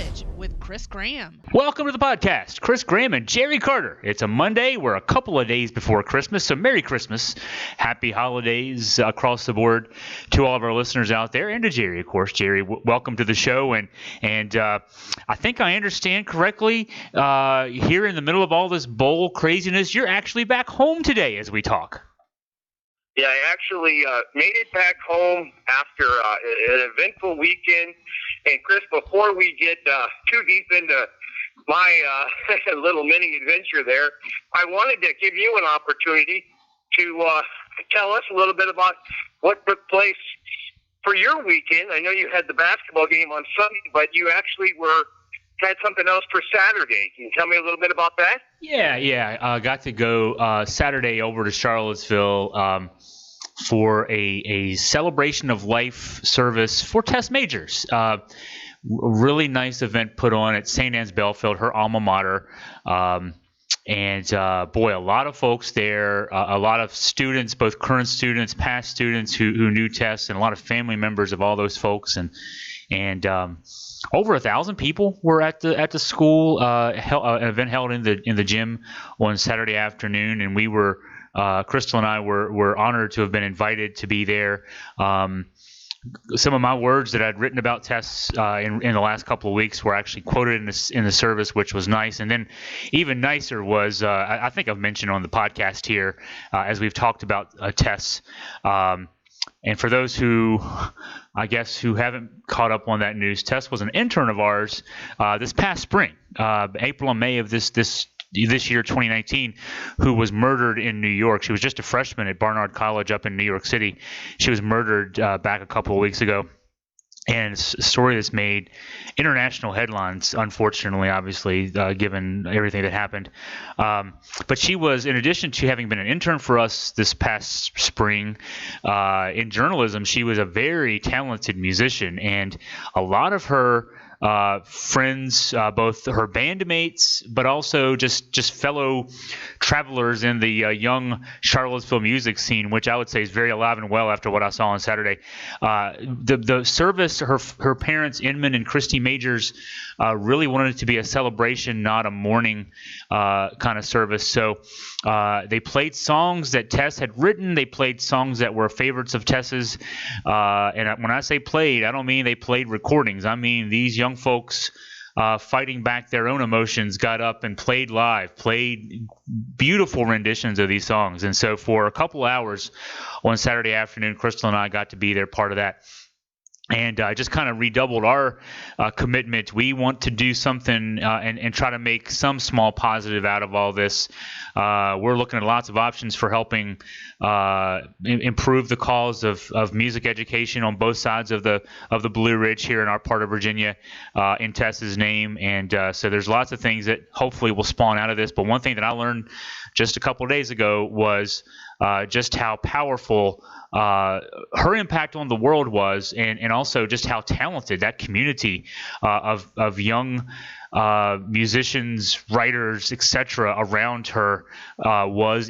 Ridge with Chris Graham. Welcome to the podcast, Chris Graham and Jerry Carter. It's a Monday. We're a couple of days before Christmas, so Merry Christmas. Happy holidays across the board to all of our listeners out there, and to Jerry, of course. Jerry, welcome to the show. And I think I understand correctly, here in the middle of all this bowl craziness, you're actually back home today as we talk. Yeah, I actually made it back home after an eventful weekend. And Chris, before we get too deep into my little mini adventure there, I wanted to give you an opportunity to tell us a little bit about what took place for your weekend. I know you had the basketball game on Sunday, but you actually had something else for Saturday. Can you tell me a little bit about that? Yeah. Got to go Saturday over to Charlottesville for a celebration of life service for test majors. Really nice event put on at St. Anne's Belfield, her alma mater. And boy, a lot of folks there, a lot of students, both current students, past students who knew Tess, and a lot of family members of all those folks. And over 1,000 people were at the school. An event held in the gym on Saturday afternoon, and we were Crystal and I were honored to have been invited to be there. Some of my words that I'd written about Tess in the last couple of weeks were actually quoted in the service, which was nice. And then even nicer was I think I've mentioned on the podcast here as we've talked about Tess. And for those who haven't caught up on that news, Tess was an intern of ours this past spring, April and May of this year, 2019, who was murdered in New York. She was just a freshman at Barnard College up in New York City. She was murdered back a couple of weeks ago. And it's a story that's made international headlines, unfortunately, obviously, given everything that happened. But she was, in addition to having been an intern for us this past spring in journalism, she was a very talented musician. And a lot of her friends, both her bandmates, but also just fellow travelers in the young Charlottesville music scene, which I would say is very alive and well after what I saw on Saturday. The service, her parents, Inman and Christy Majors, really wanted it to be a celebration, not a mourning kind of service. So they played songs that Tess had written. They played songs that were favorites of Tess's. And when I say played, I don't mean they played recordings. I mean these young folks fighting back their own emotions got up and played live, played beautiful renditions of these songs. And so for a couple hours on Saturday afternoon, Crystal and I got to be there, part of that. And just kind of redoubled our commitment. We want to do something and try to make some small positive out of all this. We're looking at lots of options for helping improve the cause of music education on both sides of the Blue Ridge here in our part of Virginia in Tess's name. And so there's lots of things that hopefully will spawn out of this. But one thing that I learned just a couple of days ago was just how powerful her impact on the world was, and also just how talented that community of young musicians, writers, etc. around her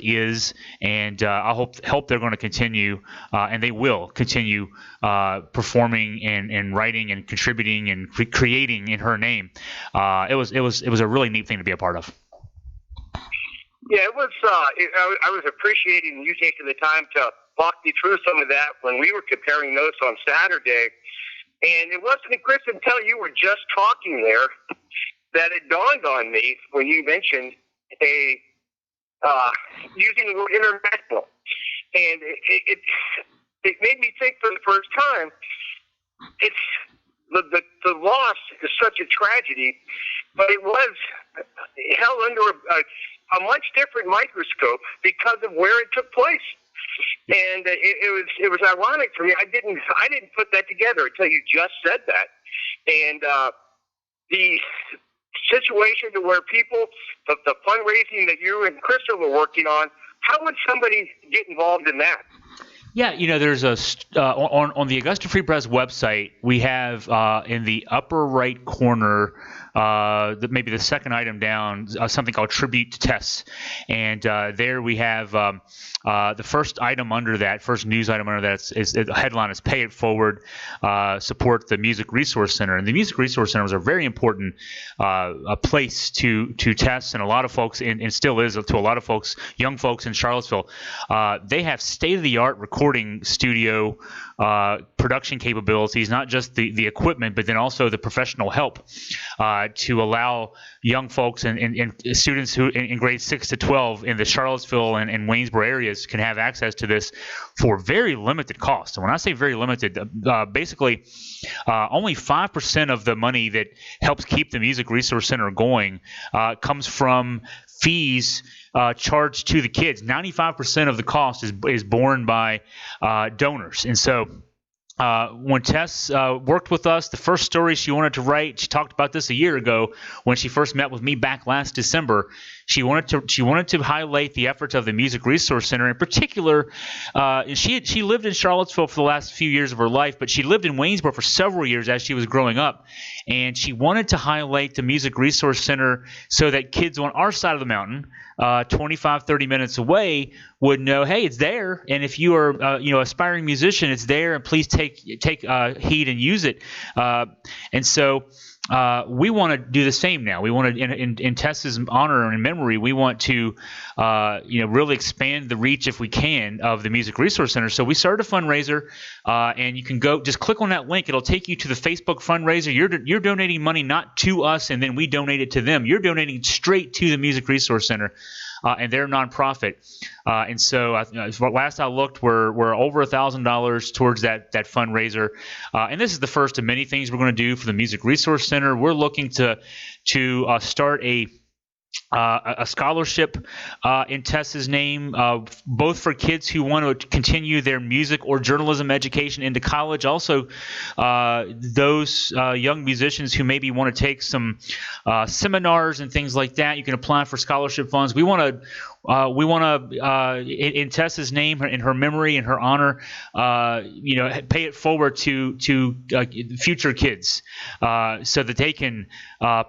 is, and I hope they're going to continue, and they will continue performing and writing and contributing and creating in her name. It was a really neat thing to be a part of. Yeah, it was. I was appreciating you taking the time to walk me through some of that when we were comparing notes on Saturday. And it wasn't, Chris, until you were just talking there that it dawned on me when you mentioned using the word international. And it made me think for the first time, it's the loss is such a tragedy, but it was held under a much different microscope because of where it took place. And it was ironic for me. I didn't put that together until you just said that. And the situation to where people, the fundraising that you and Crystal were working on, how would somebody get involved in that? Yeah, there's on the Augusta Free Press website, we have in the upper right corner, maybe the second item down, something called Tribute to Tess, and there we have the first item under that, first news item under that is the headline is "Pay It Forward, support the Music Resource Center," and the Music Resource Center is a very important a place to Tess and a lot of folks, and still is to a lot of folks, young folks in Charlottesville. They have state-of-the-art recording studio production capabilities, not just the equipment, but then also the professional help to allow young folks and students who in grades 6 to 12 in the Charlottesville and Waynesboro areas can have access to this for very limited cost. And when I say very limited, basically only 5% of the money that helps keep the Music Resource Center going comes from fees charged to the kids. 95% of the cost is borne by donors. And so when Tess worked with us, the first story she wanted to write, she talked about this a year ago when she first met with me back last December. She wanted to highlight the efforts of the Music Resource Center. In particular, she lived in Charlottesville for the last few years of her life, but she lived in Waynesboro for several years as she was growing up. And she wanted to highlight the Music Resource Center so that kids on our side of the mountain, 25, 30 minutes away, would know, hey, it's there. And if you are, aspiring musician, it's there, and please take heed and use it. And so we want to do the same now. We want to, in Tess's honor and memory, we want to, really expand the reach, if we can, of the Music Resource Center. So we started a fundraiser, and you can just click on that link. It'll take you to the Facebook fundraiser. You're donating money not to us, and then we donate it to them. You're donating straight to the Music Resource Center. And they're a nonprofit, and so last I looked, we're over $1,000 towards that fundraiser, and this is the first of many things we're going to do for the Music Resource Center. We're looking to start a scholarship in Tess's name, both for kids who want to continue their music or journalism education into college. Also, those young musicians who maybe want to take some seminars and things like that, you can apply for scholarship funds. We want to, in Tess's name, in her memory, in her honor, pay it forward to future kids so that they can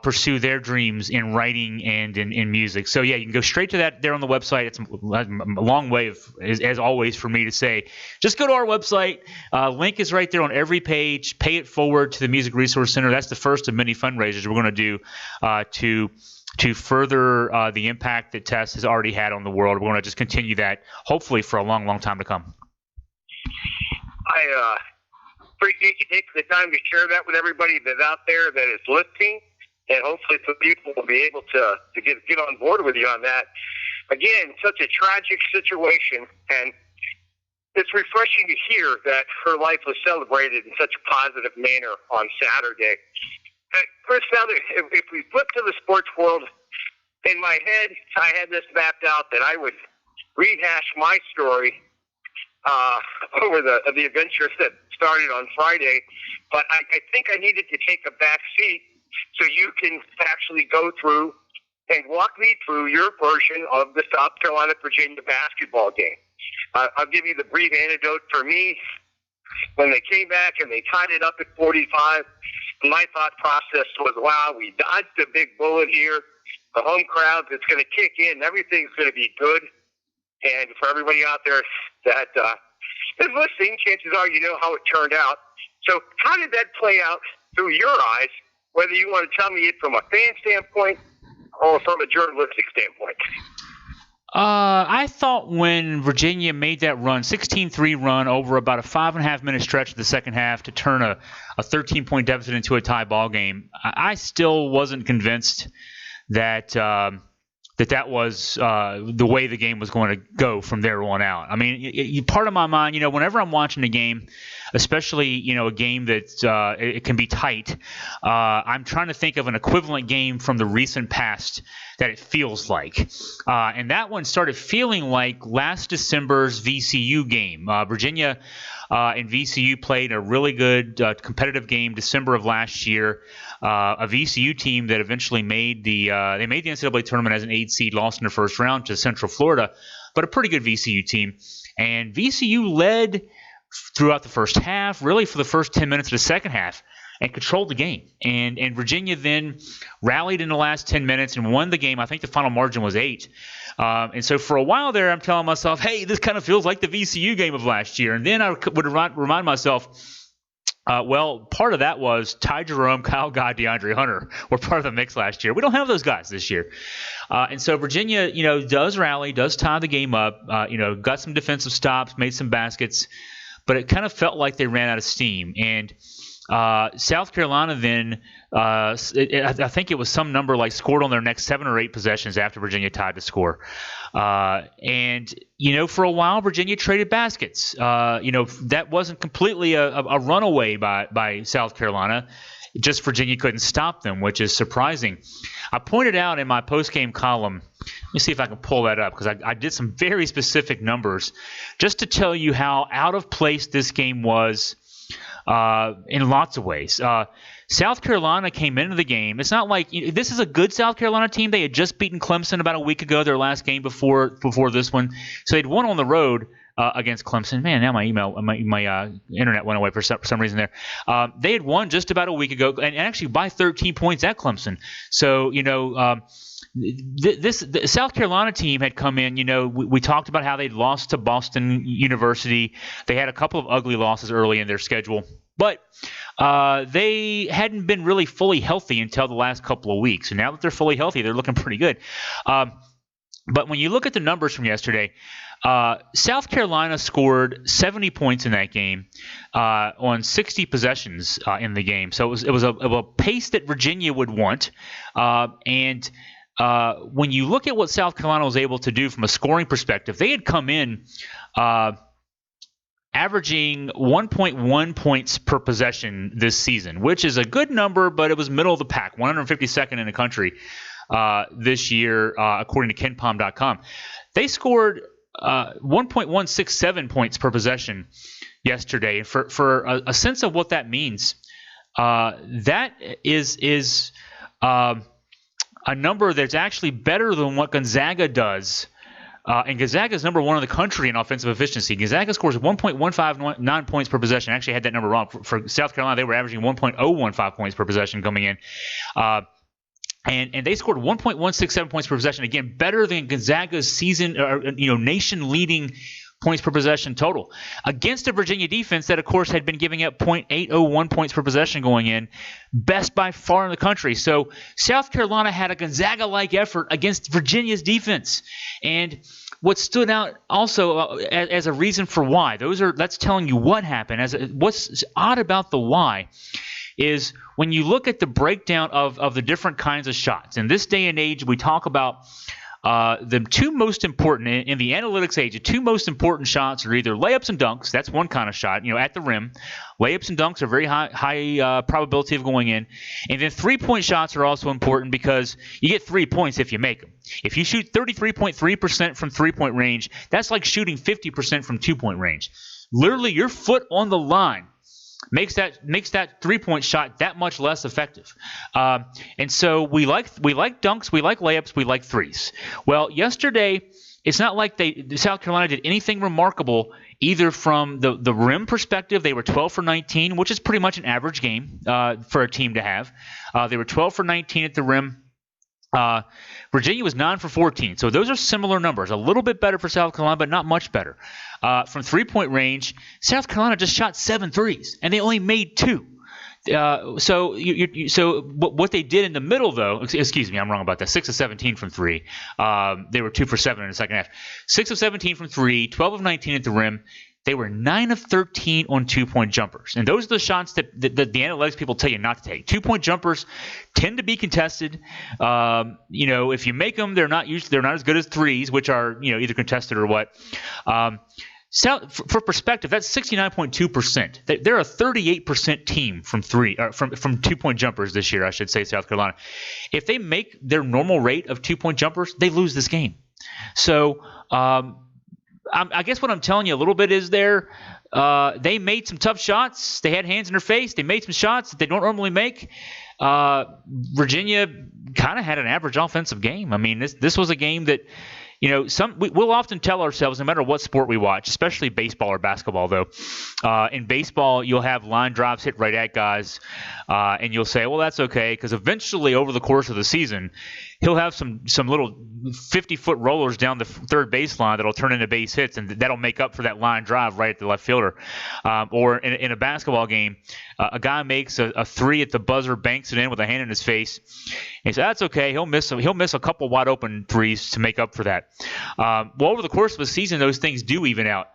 pursue their dreams in writing and in music. So yeah, you can go straight to that there on the website. It's a long way as always for me to say, just go to our website. Link is right there on every page. Pay it forward to the Music Resource Center. That's the first of many fundraisers we're going to do to further the impact that Tess has already had on the world. We want to just continue that, hopefully, for a long, long time to come. I appreciate you taking the time to share that with everybody that's out there that is listening, and hopefully some people will be able to get on board with you on that. Again, such a tragic situation, and it's refreshing to hear that her life was celebrated in such a positive manner on Saturday. Chris, now if we flip to the sports world, in my head, I had this mapped out that I would rehash my story over the adventures that started on Friday, but I think I needed to take a back seat so you can actually go through and walk me through your version of the South Carolina-Virginia basketball game. I'll give you the brief anecdote for me. When they came back and they tied it up at 45, my thought process was, wow, we dodged a big bullet here. The home crowd is going to kick in. Everything's going to be good. And for everybody out there that is listening, chances are you know how it turned out. So how did that play out through your eyes, whether you want to tell me it from a fan standpoint or from a journalistic standpoint? I thought when Virginia made that run, 16-3 run over about a 5.5-minute stretch of the second half to turn a 13-point deficit into a tie ball game, I still wasn't convinced that that was the way the game was going to go from there on out. I mean, part of my mind, whenever I'm watching a game, especially a game that it can be tight. I'm trying to think of an equivalent game from the recent past that it feels like, and that one started feeling like last December's VCU game. Virginia and VCU played a really good competitive game December of last year. A VCU team that eventually made the NCAA tournament as an 8 seed, lost in the first round to Central Florida, but a pretty good VCU team. And VCU led throughout the first half, really for the first 10 minutes of the second half, and controlled the game. And Virginia then rallied in the last 10 minutes and won the game. I think the final margin was 8. And so for a while there, I'm telling myself, hey, this kind of feels like the VCU game of last year. And then I would remind myself, well, part of that was Ty Jerome, Kyle Guy, DeAndre Hunter were part of the mix last year. We don't have those guys this year. And so Virginia, does rally, does tie the game up, got some defensive stops, made some baskets, but it kind of felt like they ran out of steam. And South Carolina then, I think it was some number like scored on their next 7 or 8 possessions after Virginia tied the score. And for a while, Virginia traded baskets. That wasn't completely a runaway by South Carolina. Just Virginia couldn't stop them, which is surprising. I pointed out in my post-game column, let me see if I can pull that up, because I did some very specific numbers just to tell you how out of place this game was in lots of ways. South Carolina came into the game. It's not like this is a good South Carolina team. They had just beaten Clemson about a week ago, their last game before this one. So they'd won on the road against Clemson. Man, now my internet went away for some reason there. They had won just about a week ago, and actually by 13 points at Clemson. So the South Carolina team had come in. We talked about how they'd lost to Boston University. They had a couple of ugly losses early in their schedule, but they hadn't been really fully healthy until the last couple of weeks. And now that they're fully healthy, they're looking pretty good. But when you look at the numbers from yesterday, South Carolina scored 70 points in that game on 60 possessions in the game. So it was a pace that Virginia would want. And when you look at what South Carolina was able to do from a scoring perspective, they had come in averaging 1.1 points per possession this season, which is a good number, but it was middle of the pack, 152nd in the country this year, according to KenPom.com. They scored 1.167 points per possession yesterday. For a sense of what that means, that is a number that's actually better than what Gonzaga does. And Gonzaga is number 1 in the country in offensive efficiency. Gonzaga scores 1.159 points per possession. I actually had that number wrong. For South Carolina, they were averaging 1.015 points per possession coming in. And they scored 1.167 points per possession. Again, better than Gonzaga's season, nation-leading points per possession total against a Virginia defense that, of course, had been giving up 0.801 points per possession going in, best by far in the country. So South Carolina had a Gonzaga-like effort against Virginia's defense. And what stood out also as a reason for why, that's telling you what happened. What's odd about the why is when you look at the breakdown of the different kinds of shots. In this day and age, we talk about the two most important in the analytics age. The two most important shots are either layups and dunks. That's one kind of shot, at the rim. Layups and dunks are very high probability of going in. And then 3-point shots are also important because you get 3 points if you make them. If you shoot 33.3% from 3-point range, that's like shooting 50% from 2-point range. Literally, your foot on the line makes that 3-point shot that much less effective. And so we like dunks, we like layups, we like threes. Well, yesterday, it's not like South Carolina did anything remarkable either from the rim perspective. They were 12 for 19, which is pretty much an average game for a team to have. They were 12 for 19 at the rim. Virginia was 9 for 14. So those are similar numbers. A little bit better for South Carolina, but not much better. From 3-point range, South Carolina just shot 7 threes, and they only made 2. So what they did in the middle, though, excuse me, I'm wrong about that. 6 of 17 from 3. They were 2 for 7 in the second half. 6 of 17 from 3, 12 of 19 at the rim. They were 9 of 13 on 2-point jumpers. And those are the shots that the analytics people tell you not to take. 2-point jumpers tend to be contested. If you make them, they're not as good as threes, which are, either contested or what. For perspective, that's 69.2%. They're a 38% team from 2-point jumpers this year, I should say, South Carolina. If they make their normal rate of 2-point jumpers, they lose this game. So I guess what I'm telling you a little bit is they made some tough shots. They had hands in their face. They made some shots that they don't normally make. Virginia kind of had an average offensive game. I mean, this was a game that, we'll often tell ourselves, no matter what sport we watch, especially baseball or basketball, though, in baseball, you'll have line drives hit right at guys, and you'll say, well, that's okay, because eventually over the course of the season, he'll have some little 50-foot rollers down the third baseline that'll turn into base hits, and that'll make up for that line drive right at the left fielder. Or in a basketball game, a guy makes a three at the buzzer, banks it in with a hand in his face, and so that's okay. He'll miss a couple wide open threes to make up for that. Well, over the course of the season, those things do even out.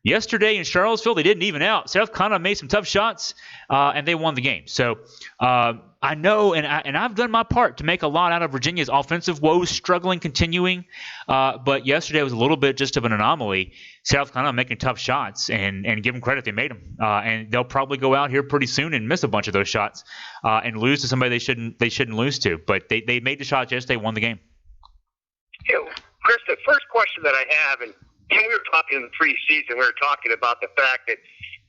Yesterday in Charlottesville, they didn't even out. South Carolina made some tough shots, and they won the game. So I know, and I've done my part to make a lot out of Virginia's offensive woes, continuing. But yesterday was a little bit just of an anomaly. South Carolina making tough shots, and give them credit, they made them. And they'll probably go out here pretty soon and miss a bunch of those shots and lose to somebody they shouldn't lose to. But they made the shots yesterday, won the game. Chris, the first question that I have, and we were talking in the preseason, we were talking about the fact that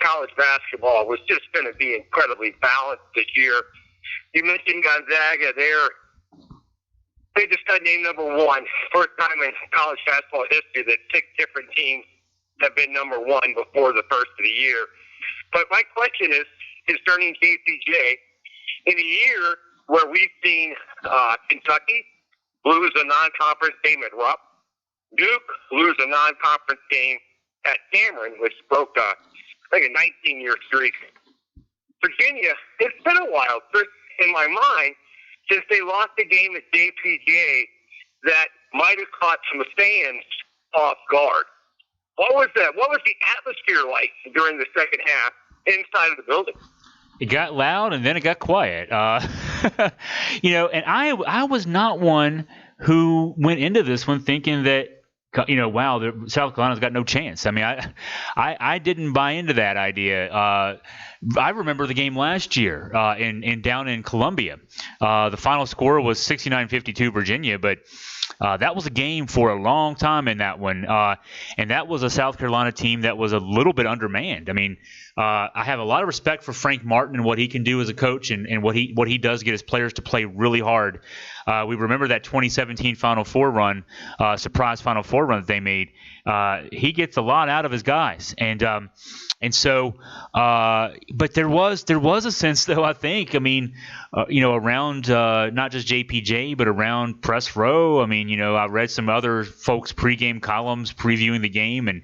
college basketball was just going to be incredibly balanced this year. You mentioned Gonzaga there. They just got named number one. First time in college basketball history that 6 different teams have been number one before the first of the year. But my question is concerning JPJ. In a year where we've seen Kentucky lose a non-conference game at Rupp, Duke lose a non-conference game at Cameron, which broke a 19-year streak. Virginia, it's been a while, in my mind, since they lost a game at JPJ that might have caught some fans off guard. What was that? What was the atmosphere like during the second half inside of the building? It got loud and then it got quiet. And I was not one who went into this one thinking that, wow, South Carolina's got no chance. I mean, I didn't buy into that idea. I remember the game last year down in Columbia. The final score was 69-52 Virginia, but that was a game for a long time in that one. And that was a South Carolina team that was a little bit undermanned. I mean, I have a lot of respect for Frank Martin and what he can do as a coach and what he does get his players to play really hard. We remember that 2017 Final Four run, surprise Final Four run that they made. He gets a lot out of his guys, and so, but there was a sense, though, I think. I mean, around not just JPJ, but around press row. I mean, I read some other folks' pregame columns previewing the game, and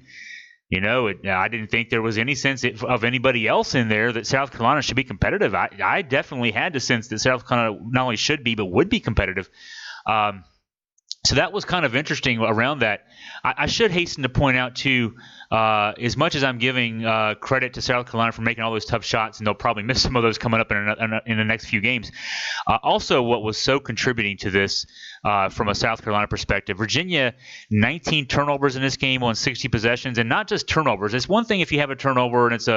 I didn't think there was any sense of anybody else in there that South Carolina should be competitive. I definitely had the sense that South Carolina not only should be, but would be competitive. So that was kind of interesting around that. I should hasten to point out, too, as much as I'm giving credit to South Carolina for making all those tough shots, and they'll probably miss some of those coming up in the next few games. Also, what was so contributing to this from a South Carolina perspective, Virginia, 19 turnovers in this game on 60 possessions, and not just turnovers. It's one thing if you have a turnover and it's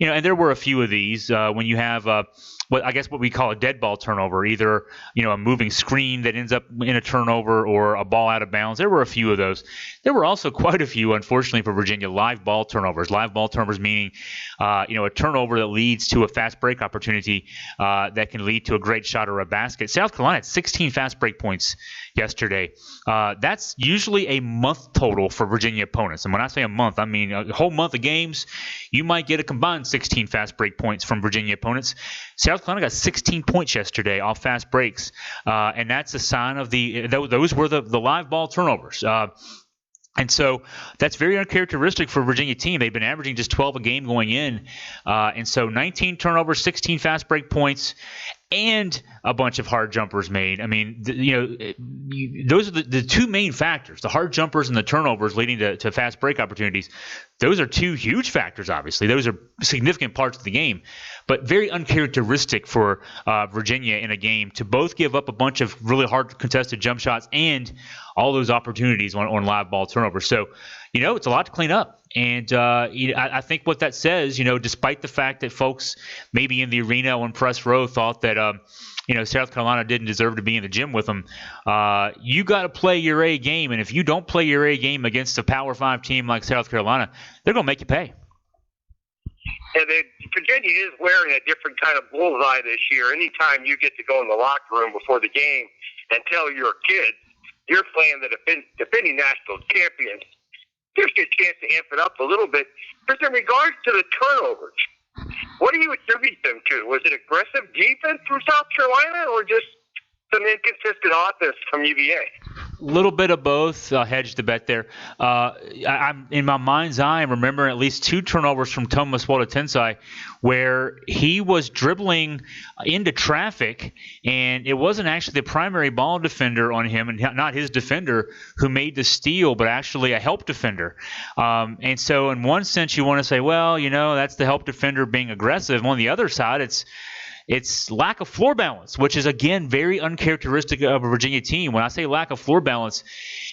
and there were a few of these when you have what we call a dead ball turnover, either a moving screen that ends up in a turnover or a ball out of bounds. There were a few of those. There were also quite a few, unfortunately for Virginia, live ball turnovers. Live ball turnovers meaning a turnover that leads to a fast break opportunity that can lead to a great shot or a basket. South Carolina had 16 fast break points yesterday. That's usually a month total for Virginia opponents. And when I say a month, I mean a whole month of games. You might get a combined 16 fast break points from Virginia opponents. South Carolina got 16 points yesterday off fast breaks, and that's a sign of those were the live ball turnovers. And so that's very uncharacteristic for a Virginia team. They've been averaging just 12 a game going in. And so 19 turnovers, 16 fast break points, and a bunch of hard jumpers made. I mean, those are the two main factors, the hard jumpers and the turnovers leading to fast break opportunities. Those are two huge factors, obviously. Those are significant parts of the game, but very uncharacteristic for Virginia in a game to both give up a bunch of really hard contested jump shots and all those opportunities on live ball turnovers. So, it's a lot to clean up. And I think what that says, despite the fact that folks maybe in the arena on press row thought that South Carolina didn't deserve to be in the gym with them, you got to play your A game. And if you don't play your A game against a Power 5 team like South Carolina, they're going to make you pay. And then Virginia is wearing a different kind of bullseye this year. Anytime you get to go in the locker room before the game and tell your kids you're playing the defending national champions, there's a chance to amp it up a little bit. But in regards to the turnovers, what do you attribute them to? Was it aggressive defense from South Carolina or just some inconsistent offense from UVA? A little bit of both. I'll hedge the bet there. I'm in my mind's eye, I'm remembering at least 2 turnovers from Thomas Wotatensai where he was dribbling into traffic, and it wasn't actually the primary ball defender on him, and not his defender who made the steal, but actually a help defender. And so in one sense, you want to say, well, that's the help defender being aggressive. On the other side, it's lack of floor balance, which is, again, very uncharacteristic of a Virginia team. When I say lack of floor balance,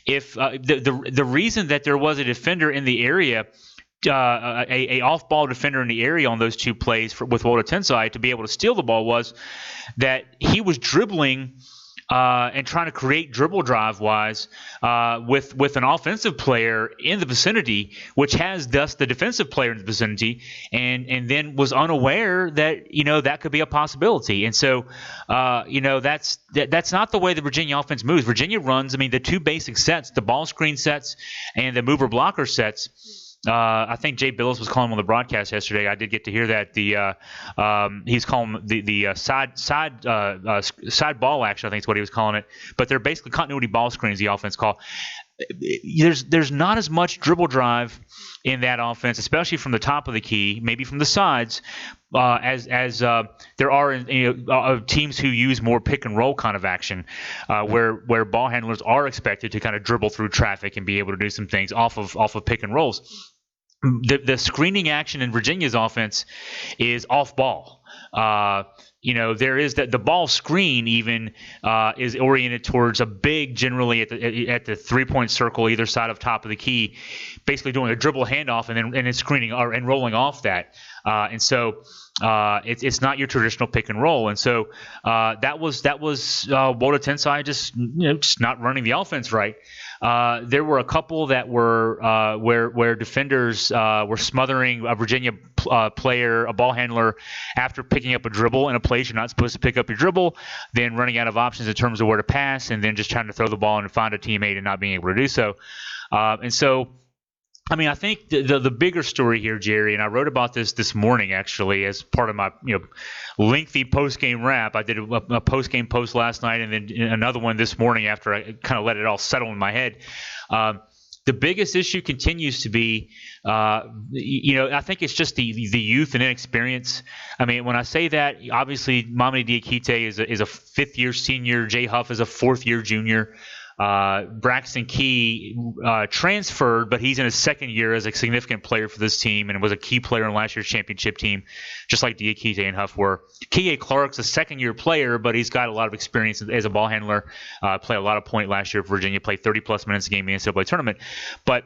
if the reason that there was a defender in the area, a off-ball defender in the area on those 2 plays with Wotatensai to be able to steal the ball was that he was dribbling and trying to create dribble drive-wise with an offensive player in the vicinity, which has thus the defensive player in the vicinity, and then was unaware that that could be a possibility. And so that's not the way the Virginia offense moves. Virginia runs, the 2 basic sets, the ball screen sets and the mover blocker sets. I think Jay Billis was calling on the broadcast yesterday. I did get to hear that he's calling the side ball action. I think is what he was calling it. But they're basically continuity ball screens. The offense call. There's not as much dribble drive in that offense, especially from the top of the key, maybe from the sides, as there are in teams who use more pick and roll kind of action, where ball handlers are expected to kind of dribble through traffic and be able to do some things off of pick and rolls. The screening action in Virginia's offense is off ball. There is that the ball screen even is oriented towards a big, generally at the 3-point circle either side of top of the key, basically doing a dribble handoff and then screening and rolling off that. And so it's not your traditional pick and roll. And so that was Wotatensai just not running the offense right. There were a couple that were where defenders were smothering a Virginia player, a ball handler, after picking up a dribble in a place you're not supposed to pick up your dribble, then running out of options in terms of where to pass, and then just trying to throw the ball and find a teammate and not being able to do so. And so, I think the bigger story here, Jerry, and I wrote about this morning actually as part of my lengthy post-game wrap. I did a post-game post last night and then another one this morning after I kind of let it all settle in my head. The biggest issue continues to be, I think it's just the youth and inexperience. When I say that, obviously Mamadi Diakite is a fifth-year senior. Jay Huff is a fourth-year junior. Braxton Key transferred, but he's in his second year as a significant player for this team and was a key player in last year's championship team, just like Diakite and Huff were. K.A. Clark's a second-year player, but he's got a lot of experience as a ball handler. Played a lot of point last year for Virginia, played 30-plus minutes a game in the NCAA tournament. But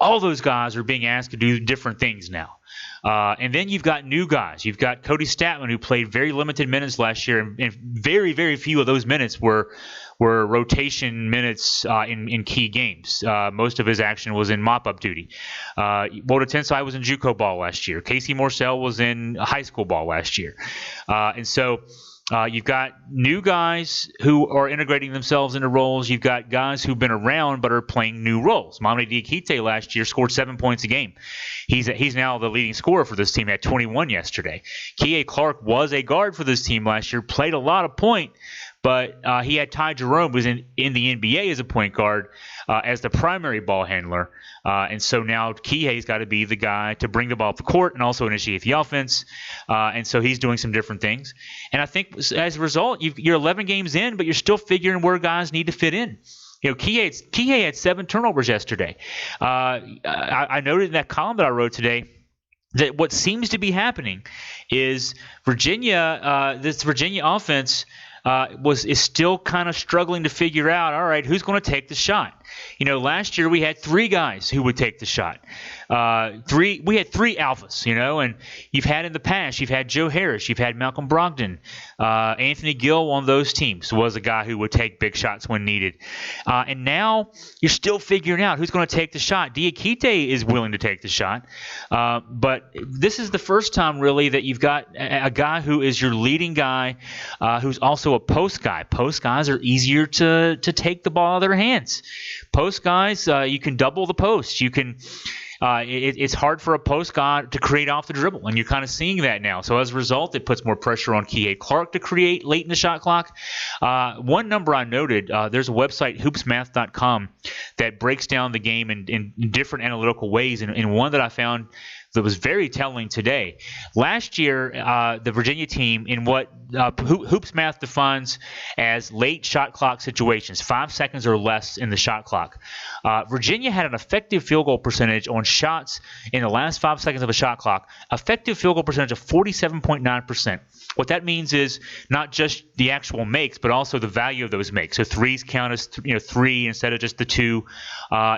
all those guys are being asked to do different things now. And then you've got new guys. You've got Cody Statman, who played very limited minutes last year, and very, very few of those minutes were rotation minutes in key games. Most of his action was in mop-up duty. Wotatensai was in JUCO ball last year. Casey Morsell was in high school ball last year. And so you've got new guys who are integrating themselves into roles. You've got guys who've been around but are playing new roles. Mamadi Diakite last year scored 7 points a game. He's now the leading scorer for this team at 21 yesterday. K.A. Clark was a guard for this team last year, played a lot of point, but he had Ty Jerome, who's in the NBA as a point guard, as the primary ball handler. And so now Kihei's got to be the guy to bring the ball up the court and also initiate the offense. And so he's doing some different things. And I think as a result, you're 11 games in, but you're still figuring where guys need to fit in. Kihei had 7 turnovers yesterday. I noted in that column that I wrote today that what seems to be happening is this Virginia offense is still kind of struggling to figure out, all right, who's going to take the shot? Last year we had 3 guys who would take the shot. We had 3 alphas, and you've had in the past, you've had Joe Harris, you've had Malcolm Brogdon, Anthony Gill on those teams was a guy who would take big shots when needed. And now you're still figuring out who's going to take the shot. Diakite is willing to take the shot. But this is the first time really that you've got a guy who is your leading guy, who's also a post guy. Post guys are easier to take the ball out of their hands. Post guys, you can double the post. You can. It's hard for a post guy to create off the dribble, and you're kind of seeing that now. So as a result, it puts more pressure on Kihei Clark to create late in the shot clock. One number I noted, there's a website, hoopsmath.com, that breaks down the game in different analytical ways, and one that I found that was very telling today. Last year, the Virginia team, in what Hoops Math defines as late shot clock situations, 5 seconds or less in the shot clock, Virginia had an effective field goal percentage on shots in the last 5 seconds of a shot clock, effective field goal percentage of 47.9%. What that means is not just the actual makes, but also the value of those makes. So threes count as 3 instead of just the 2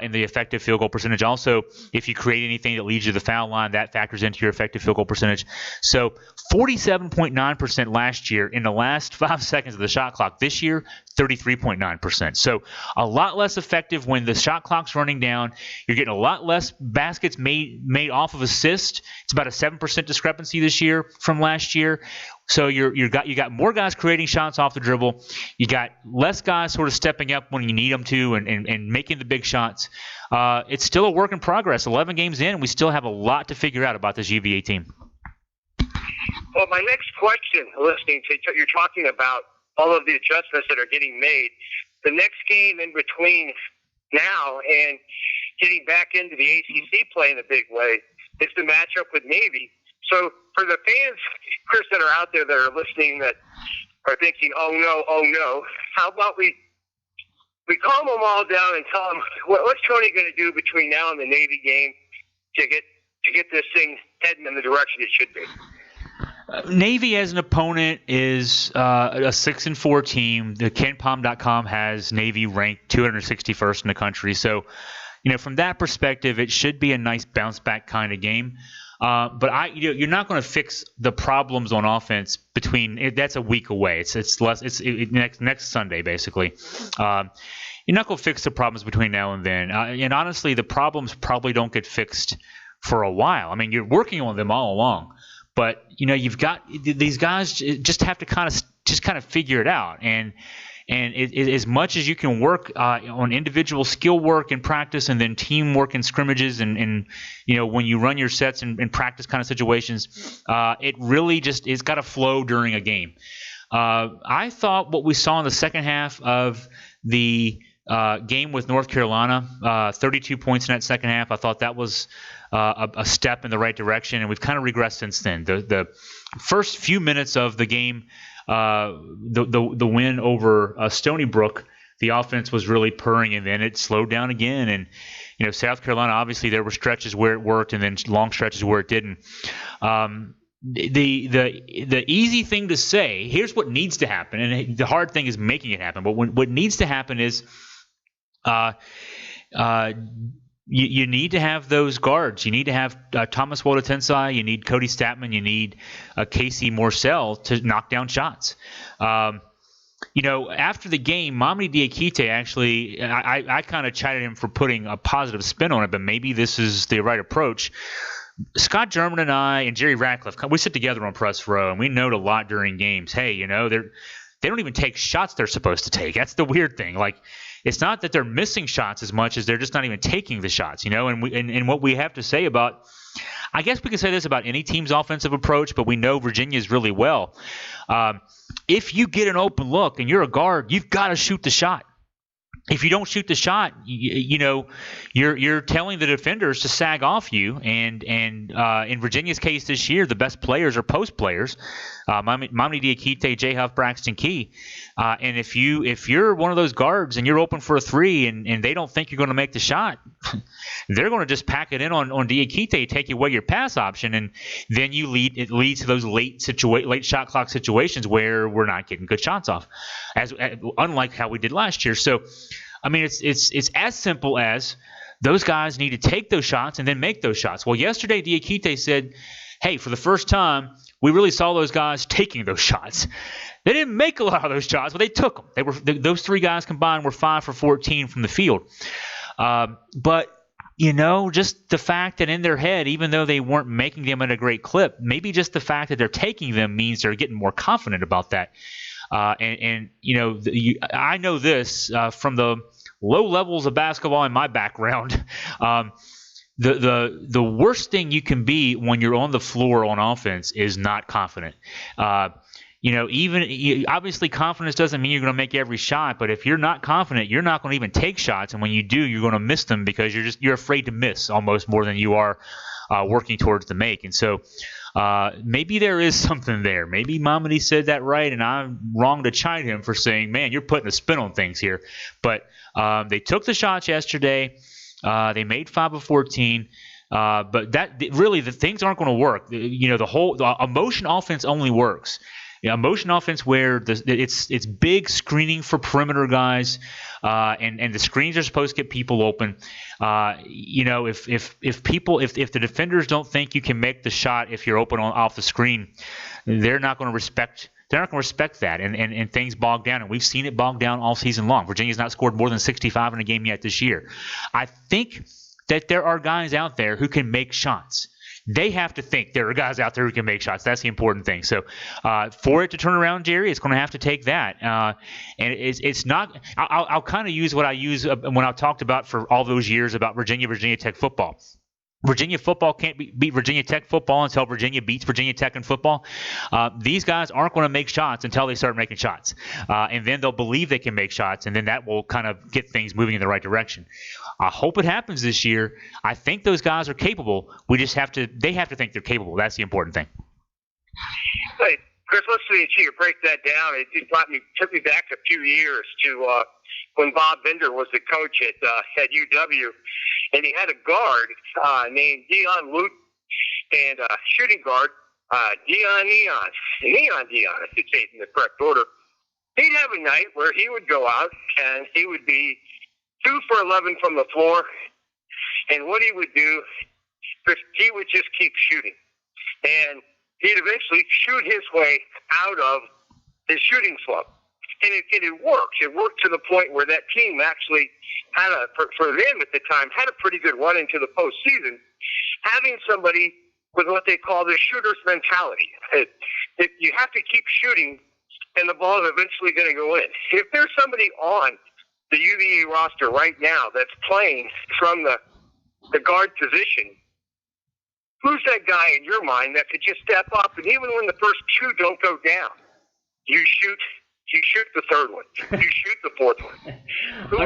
in the effective field goal percentage. Also, if you create anything that leads you to the foul line, that factors into your effective field goal percentage. So 47.9% last year in the last 5 seconds of the shot clock. This year, 33.9%. So a lot less effective when the shot clock's running down. You're getting a lot less baskets made off of assist. It's about a 7% discrepancy this year from last year. So you got more guys creating shots off the dribble. You got less guys sort of stepping up when you need them to and making the big shots. It's still a work in progress. 11 games in, we still have a lot to figure out about this UVA team. Well, my next question, listening to you're talking about all of the adjustments that are getting made. The next game in between now and getting back into the ACC play in a big way is the matchup with Navy. So for the fans, Chris, that are out there that are listening that are thinking, oh no, how about we calm them all down and tell them what's Tony going to do between now and the Navy game to get this thing heading in the direction it should be? Navy as an opponent is a 6-4 team. The KenPom.com has Navy ranked 261st in the country. So, from that perspective, it should be a nice bounce back kind of game. But you're not going to fix the problems on offense that's a week away. It's next Sunday basically. You're not going to fix the problems between now and then. And honestly, the problems probably don't get fixed for a while. I mean, you're working on them all along. But you've got these guys just have to kind of figure it out, and as much as you can work on individual skill work and practice, and then teamwork and scrimmages, and when you run your sets and practice kind of situations, it really just it's got to flow during a game. I thought what we saw in the second half of the game with North Carolina, 32 points in that second half. I thought that was a step in the right direction, and we've kind of regressed since then. The first few minutes of the game, the win over Stony Brook, the offense was really purring, and then it slowed down again. And South Carolina, obviously, there were stretches where it worked, and then long stretches where it didn't. The easy thing to say, here's what needs to happen, and the hard thing is making it happen. But what needs to happen is you need to have those guards. You need to have Thomas Wodatensai. You need Cody Statman. You need Casey Morsell to knock down shots. After the game, Mamadi Diakite actually, I kind of chided him for putting a positive spin on it, but maybe this is the right approach. Scott German and I and Jerry Ratcliffe, we sit together on press row, and we note a lot during games. Hey, they don't even take shots they're supposed to take. That's the weird thing. Like, it's not that they're missing shots as much as they're just not even taking the shots, And what we have to say about, I guess we can say this about any team's offensive approach, but we know Virginia's really well. If you get an open look and you're a guard, you've got to shoot the shot. If you don't shoot the shot, you're telling the defenders to sag off you. And in Virginia's case this year, the best players are post players. Mamadi Diakite, J. Huff, Braxton Key. And if you're one of those guards and you're open for a three and they don't think you're going to make the shot, they're going to just pack it in on Diakite, take away your pass option, and then it leads to those late shot clock situations where we're not getting good shots off, unlike how we did last year. So I mean, it's as simple as those guys need to take those shots and then make those shots. Well, yesterday Diakite said, hey, for the first time, we really saw those guys taking those shots. They didn't make a lot of those shots, but they took them. Those three guys combined were 5 for 14 from the field. But just the fact that in their head, even though they weren't making them at a great clip, maybe just the fact that they're taking them means they're getting more confident about that. I know this from the low levels of basketball in my background. The worst thing you can be when you're on the floor on offense is not confident. Obviously confidence doesn't mean you're going to make every shot, but if you're not confident, you're not going to even take shots, and when you do, you're going to miss them because you're afraid to miss almost more than you are working towards the make. And so maybe there is something there. Maybe Mamadi said that right, and I'm wrong to chide him for saying, man, you're putting a spin on things here. But they took the shots yesterday. They made 5 of 14. But the things aren't going to work. The emotion offense only works. Motion offense where it's big screening for perimeter guys, and the screens are supposed to get people open. If the defenders don't think you can make the shot if you're open off the screen, they're not going to respect. They're not going to respect that, and things bog down, and we've seen it bog down all season long. Virginia's not scored more than 65 in a game yet this year. I think that there are guys out there who can make shots. They have to think there are guys out there who can make shots. That's the important thing. So for it to turn around, Jerry, it's going to have to take that. And it's not – I'll kind of use what I use when I talked about for all those years about Virginia Tech football. Virginia football can't beat Virginia Tech football until Virginia beats Virginia Tech in football. These guys aren't going to make shots until they start making shots. And then they'll believe they can make shots, and then that will kind of get things moving in the right direction. I hope it happens this year. I think those guys are capable. They have to think they're capable. That's the important thing. Hey, Chris, listening to you break that down, it took me back a few years to when Bob Bender was the coach at UW, and he had a guard named Dion Luton and a shooting guard, Neon, I should say it in the correct order. He'd have a night where he would go out and he would be 2 for 11 from the floor, and what he would do is he would just keep shooting, and he'd eventually shoot his way out of his shooting slump. And it worked. It worked to the point where that team actually had for them at the time, had a pretty good run into the postseason, having somebody with what they call the shooter's mentality. You have to keep shooting, and the ball is eventually going to go in. If there's somebody on the UVA roster right now that's playing from the guard position, who's that guy in your mind that could just step up, and even when the first 2 don't go down, you shoot the third one. You shoot the fourth one. Who's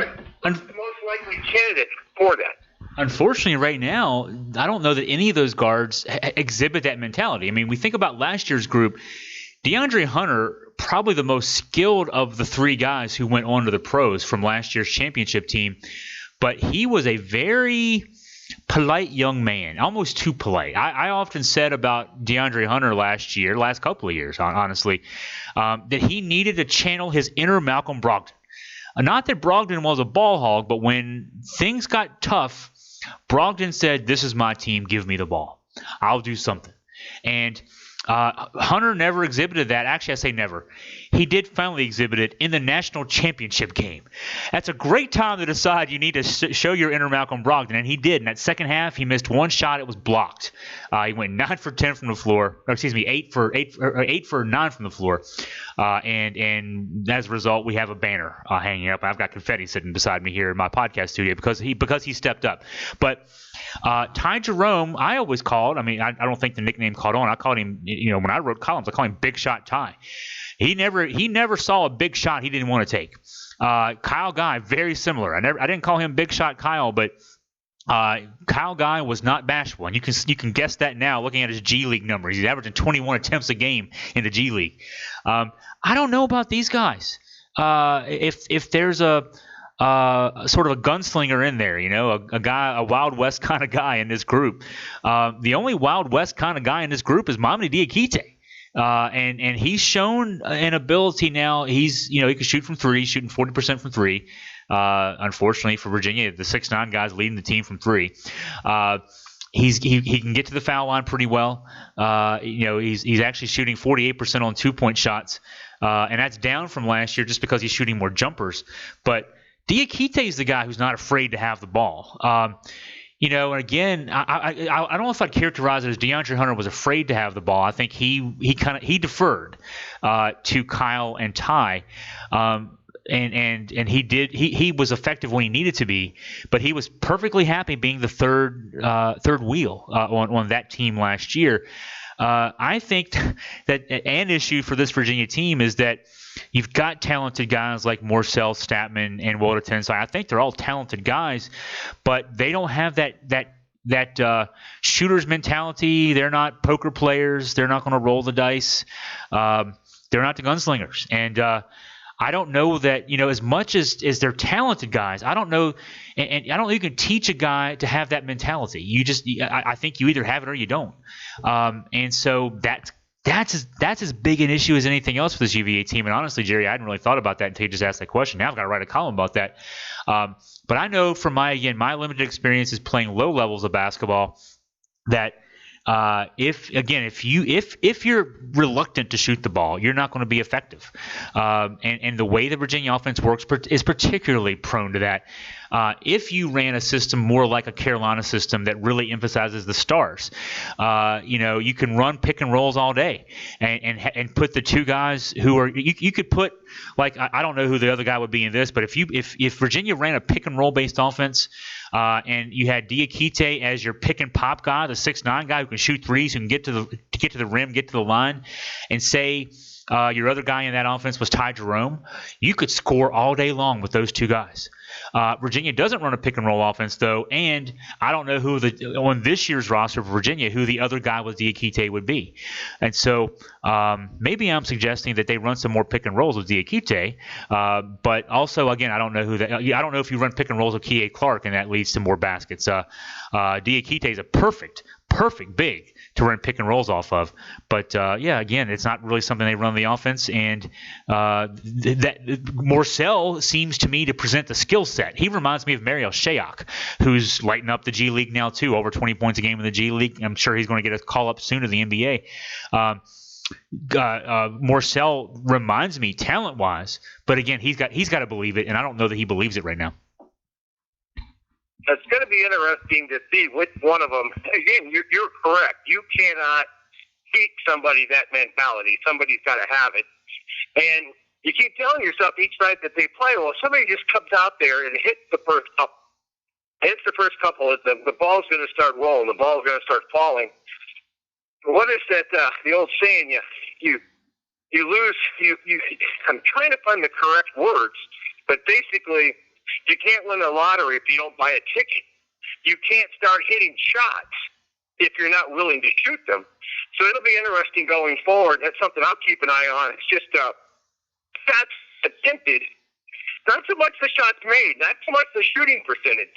the most likely candidate for that? Unfortunately, right now, I don't know that any of those guards exhibit that mentality. I mean, we think about last year's group. Deandre Hunter, probably the most skilled of the 3 guys who went on to the pros from last year's championship team, but he was a very polite young man, almost too polite. I often said about Deandre Hunter last couple of years, honestly, that he needed to channel his inner Malcolm Brogdon. Not that Brogdon was a ball hog, but when things got tough, Brogdon said, "This is my team. Give me the ball. I'll do something." And Hunter never exhibited that. Actually, I say never. He did finally exhibit it in the national championship game. That's a great time to decide you need to show your inner Malcolm Brogdon, and he did. In that second half, he missed 1 shot. It was blocked. He went 9 for 10 from the floor. 8 for 9 from the floor. And as a result, we have a banner hanging up. I've got confetti sitting beside me here in my podcast studio because he stepped up. But Ty Jerome, I always called. I mean, I don't think the nickname caught on. I called him, when I wrote columns, I called him Big Shot Ty. He never saw a big shot he didn't want to take. Kyle Guy, very similar. I didn't call him Big Shot Kyle, but Kyle Guy was not bashful, and you can guess that now looking at his G League numbers. He's averaging 21 attempts a game in the G League. I don't know about these guys. If there's a sort of a gunslinger in there, a Wild West kind of guy in this group. The only Wild West kind of guy in this group is Mamadi Diakite. And he's shown an ability now. He can shoot from three, shooting 40% from three. Unfortunately for Virginia, the 6'9" guys leading the team from three. He can get to the foul line pretty well. He's actually shooting 48% on 2-point shots, and that's down from last year just because he's shooting more jumpers. But Diakite is the guy who's not afraid to have the ball. And again, I don't know if I'd characterize it as Deandre Hunter was afraid to have the ball. I think he deferred to Kyle and Ty. And he was effective when he needed to be, but he was perfectly happy being the third wheel on that team last year. I think that an issue for this Virginia team is that you've got talented guys like Morsell, Statman, and Walter Tensai. I think they're all talented guys, but they don't have that shooter's mentality. They're not poker players. They're not going to roll the dice. They're not the gunslingers, and I don't know that, as much as they're talented guys, I don't know, and I don't know you can teach a guy to have that mentality. I think you either have it or you don't. And so that's as big an issue as anything else for this UVA team. And honestly, Jerry, I hadn't really thought about that until you just asked that question. Now I've got to write a column about that. But I know from my limited experiences playing low levels of basketball that if you're reluctant to shoot the ball, you're not going to be effective. And the way the Virginia offense works is particularly prone to that. If you ran a system more like a Carolina system that really emphasizes the stars, you can run pick and rolls all day and put the two guys who are you could put, like, I don't know who the other guy would be in this, but if Virginia ran a pick and roll based offense, and you had Diakite as your pick and pop guy, the 6'9" guy who can shoot threes, who can get to the rim, get to the line, and say your other guy in that offense was Ty Jerome, you could score all day long with those two guys. Virginia doesn't run a pick and roll offense though, and I don't know who on this year's roster for Virginia who the other guy with Diakite would be. And so maybe I'm suggesting that they run some more pick and rolls with Diakite, but also again I don't know I don't know if you run pick and rolls with Kie Clark and that leads to more baskets. Diakite is a perfect big to run pick and rolls off of, but again, it's not really something they run the offense, and that Morsell seems to me to present the skill set. He reminds me of Mariel Shayok, who's lighting up the G League now too, over 20 points a game in the G League. I'm sure he's going to get a call up soon to the NBA. Morsell reminds me talent wise, but again, he's got to believe it, and I don't know that he believes it right now. It's going to be interesting to see which one of them. Again, you're correct. You cannot teach somebody that mentality. Somebody's got to have it. And you keep telling yourself each night that they play, well, if somebody just comes out there and hits the first couple, the ball's going to start rolling. The ball's going to start falling. What is that? The old saying, you lose. I'm trying to find the correct words, but basically, you can't win the lottery if you don't buy a ticket. You can't start hitting shots if you're not willing to shoot them. So it'll be interesting going forward. That's something I'll keep an eye on. It's just shots attempted, not so much the shots made, not so much the shooting percentage.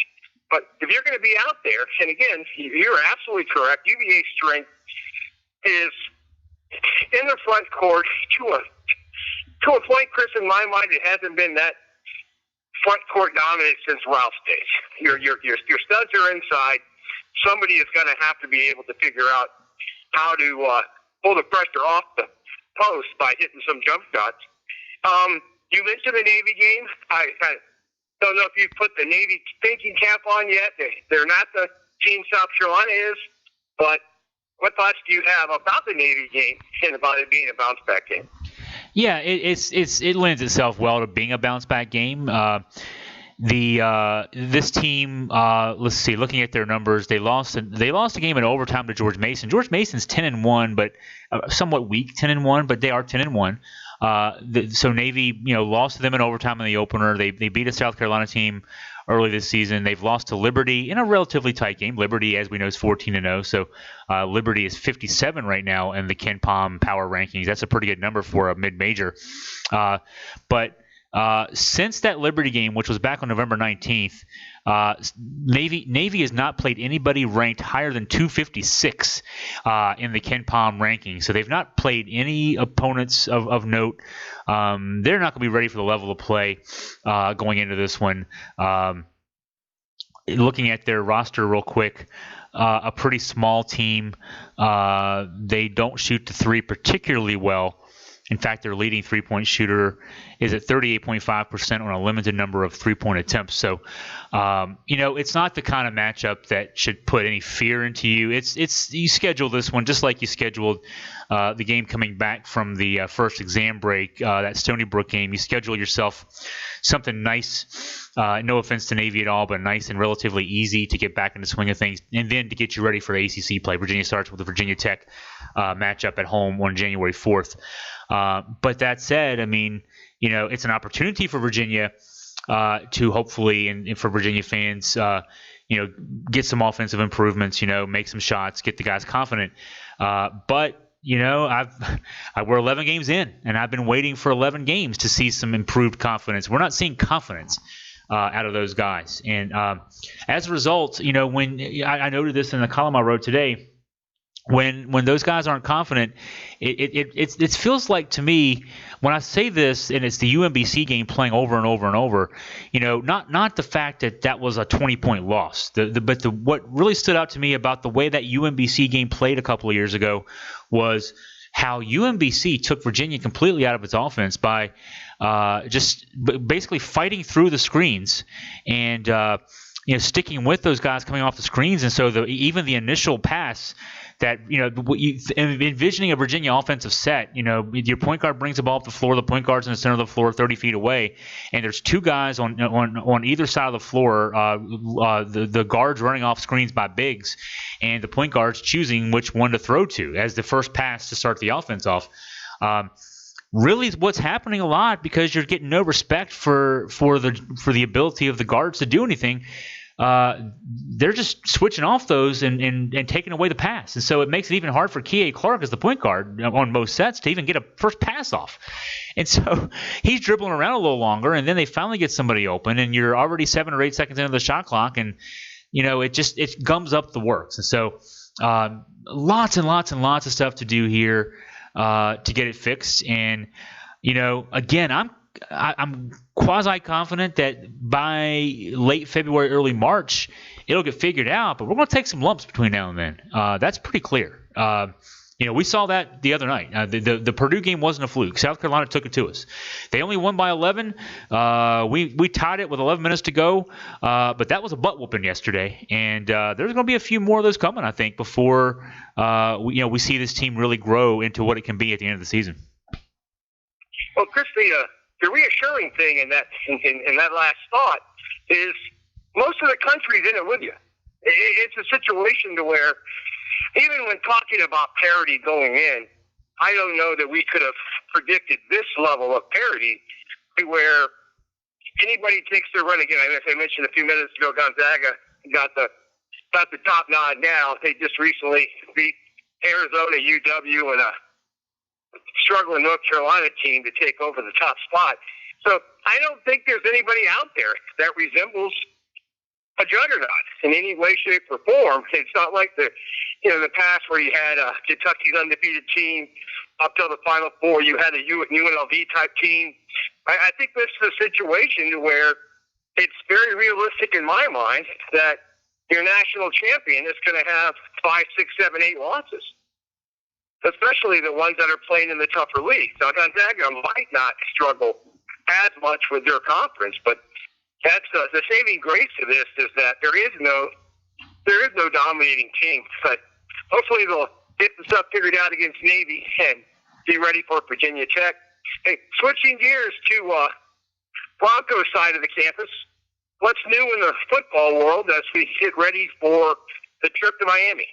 But if you're going to be out there, and again, you're absolutely correct, UVA's strength is in the front court to a point, Chris, in my mind, it hasn't been that front court dominant since Ralph's days. Your studs are inside. Somebody is going to have to be able to figure out how to pull the pressure off the post by hitting some jump shots. You mentioned the Navy game. I don't know if you've put the Navy thinking cap on yet. They're not the team South Carolina is, but what thoughts do you have about the Navy game and about it being a bounce back game? Yeah, it lends itself well to being a bounce back game. This team, let's see, looking at their numbers, they lost a game in overtime to George Mason. George Mason's 10-1, but somewhat weak 10-1, but they are 10-1. So Navy, lost to them in overtime in the opener. They beat a South Carolina team early this season. They've lost to Liberty in a relatively tight game. Liberty, as we know, is 14-0. So Liberty is 57 right now in the Ken Pom power rankings. That's a pretty good number for a mid-major. But Since that Liberty game, which was back on November 19th, Navy has not played anybody ranked higher than 256 in the Ken Palm ranking. So they've not played any opponents of note. They're not going to be ready for the level of play going into this one. Looking at their roster real quick, a pretty small team. They don't shoot the three particularly well. In fact, their leading three-point shooter is at 38.5% on a limited number of three-point attempts. So, it's not the kind of matchup that should put any fear into you. You schedule this one just like you scheduled the game coming back from the first exam break, that Stony Brook game. You schedule yourself something nice. No offense to Navy at all, but nice and relatively easy to get back in the swing of things, and then to get you ready for the ACC play. Virginia starts with the Virginia Tech matchup at home on January 4th. But that said, I mean, it's an opportunity for Virginia to hopefully, and for Virginia fans, get some offensive improvements, make some shots, get the guys confident. But we're 11 games in, and I've been waiting for 11 games to see some improved confidence. We're not seeing confidence out of those guys. And as a result, when I noted this in the column I wrote today, when those guys aren't confident, it feels like to me, when I say this, and it's the UMBC game playing over and over and over, not the fact that was a 20-point loss, but what really stood out to me about the way that UMBC game played a couple of years ago was how UMBC took Virginia completely out of its offense by just basically fighting through the screens and sticking with those guys coming off the screens. And so even the initial pass that, envisioning a Virginia offensive set, your point guard brings the ball up the floor, the point guard's in the center of the floor 30 feet away, and there's two guys on either side of the floor, the guards running off screens by bigs, and the point guard's choosing which one to throw to as the first pass to start the offense off. Really what's happening a lot, because you're getting no respect for the ability of the guards to do anything. They're just switching off those and taking away the pass. And so it makes it even hard for Kie Clark as the point guard on most sets to even get a first pass off. And so he's dribbling around a little longer, and then they finally get somebody open, and you're already 7 or 8 seconds into the shot clock, and it gums up the works. And so lots and lots and lots of stuff to do here to get it fixed. And again, I'm quasi-confident that by late February, early March, it'll get figured out, but we're going to take some lumps between now and then. That's pretty clear. We saw that the other night. The Purdue game wasn't a fluke. South Carolina took it to us. They only won by 11. We tied it with 11 minutes to go, but that was a butt-whooping yesterday, and there's going to be a few more of those coming, I think, before we see this team really grow into what it can be at the end of the season. Well, Chris, the reassuring thing in that last thought is most of the country's in it with you. It's a situation to where, even when talking about parity going in, I don't know that we could have predicted this level of parity to where anybody takes their run again. As I mentioned a few minutes ago, Gonzaga got the top nod now. They just recently beat Arizona, UW, and a struggling North Carolina team to take over the top spot. So I don't think there's anybody out there that resembles a juggernaut in any way, shape, or form. It's not like the past where you had Kentucky's undefeated team up till the Final Four. You had a UNLV type team. I think this is a situation where it's very realistic in my mind that your national champion is going to have 5, 6, 7, 8 losses, especially the ones that are playing in the tougher leagues. Now, Gonzaga might not struggle as much with their conference, but that's the saving grace of this is that there is no dominating team. But hopefully they'll get the stuff figured out against Navy and be ready for Virginia Tech. Hey, switching gears to Broncos side of the campus, what's new in the football world as we get ready for the trip to Miami?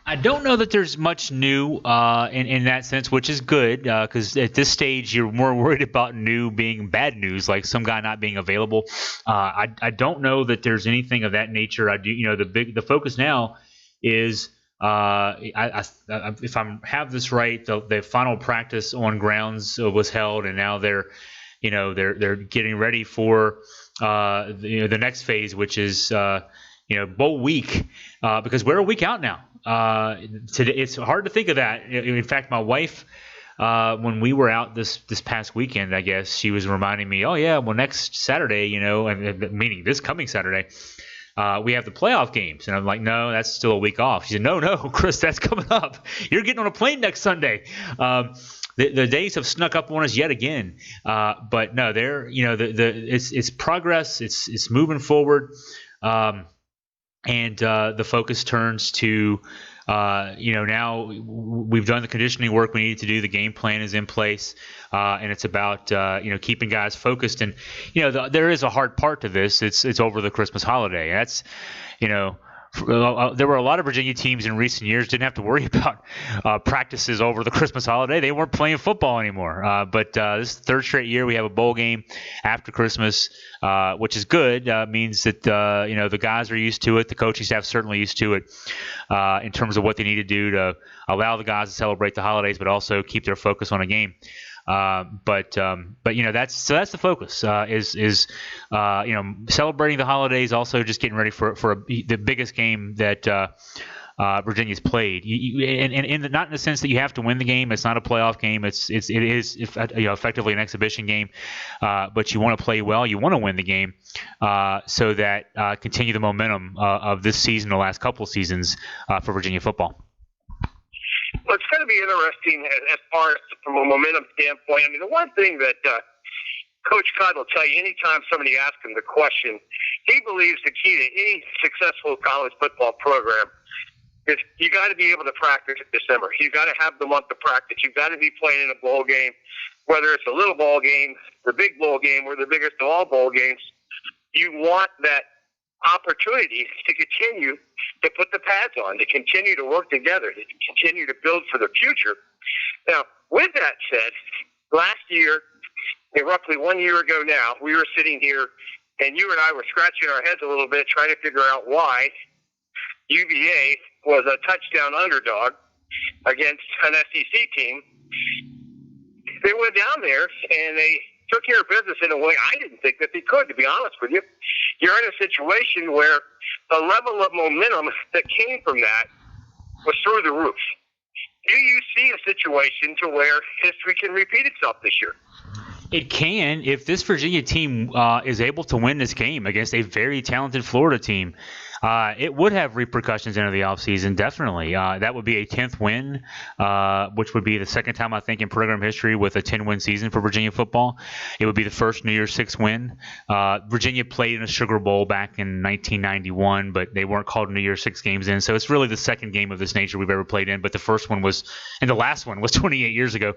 I don't know that there's much new in that sense, which is good because at this stage you're more worried about new being bad news, like some guy not being available. I don't know that there's anything of that nature. I do, the focus now is if I have this right, the final practice on grounds was held, and now they're they're getting ready for the next phase, which is bowl week, because we're a week out now. Today, it's hard to think of that. In fact, my wife, when we were out this past weekend, I guess she was reminding me, oh yeah, well next Saturday, and meaning this coming Saturday, we have the playoff games. And I'm like, no, that's still a week off. She said, no, Chris, that's coming up. You're getting on a plane next Sunday. The days have snuck up on us yet again. But no, it's progress. It's moving forward. And the focus turns to, now we've done the conditioning work we needed to do. The game plan is in place, and it's about keeping guys focused. And there is a hard part to this. It's over the Christmas holiday. That's there were a lot of Virginia teams in recent years didn't have to worry about practices over the Christmas holiday. They weren't playing football anymore. But this third straight year we have a bowl game after Christmas, which is good. Means that the guys are used to it. The coaching staff certainly used to it in terms of what they need to do to allow the guys to celebrate the holidays, but also keep their focus on a game. But that's the focus is celebrating the holidays, also just getting ready for the biggest game that Virginia's played, and not in the sense that you have to win the game. It's not a playoff game. It is effectively an exhibition game, but you want to play well. You want to win the game, so that continue the momentum of this season, the last couple of seasons for Virginia football. Well, it's going to be interesting as far as from a momentum standpoint. I mean, the one thing that Coach Cod will tell you anytime somebody asks him the question, he believes the key to any successful college football program is you got to be able to practice in December. You got to have the month of practice. You've got to be playing in a bowl game, whether it's a little bowl game, the big bowl game, or the biggest of all bowl games. You want that opportunity to continue to put the pads on, to continue to work together, to continue to build for the future. Now, with that said, last year, roughly 1 year ago now, we were sitting here, and you and I were scratching our heads a little bit trying to figure out why UVA was a touchdown underdog against an SEC team. They went down there, and they took care of business in a way I didn't think that they could, to be honest with you. You're in a situation where the level of momentum that came from that was through the roof. Do you see a situation to where history can repeat itself this year? It can, if this Virginia team is able to win this game against a very talented Florida team. It would have repercussions into the offseason, definitely. That would be a 10th win, which would be the second time, I think, in program history with a 10-win season for Virginia football. It would be the first New Year's Six win. Virginia played in a Sugar Bowl back in 1991, but they weren't called New Year's Six games in. So it's really the second game of this nature we've ever played in. But the first one was, and the last one was 28 years ago.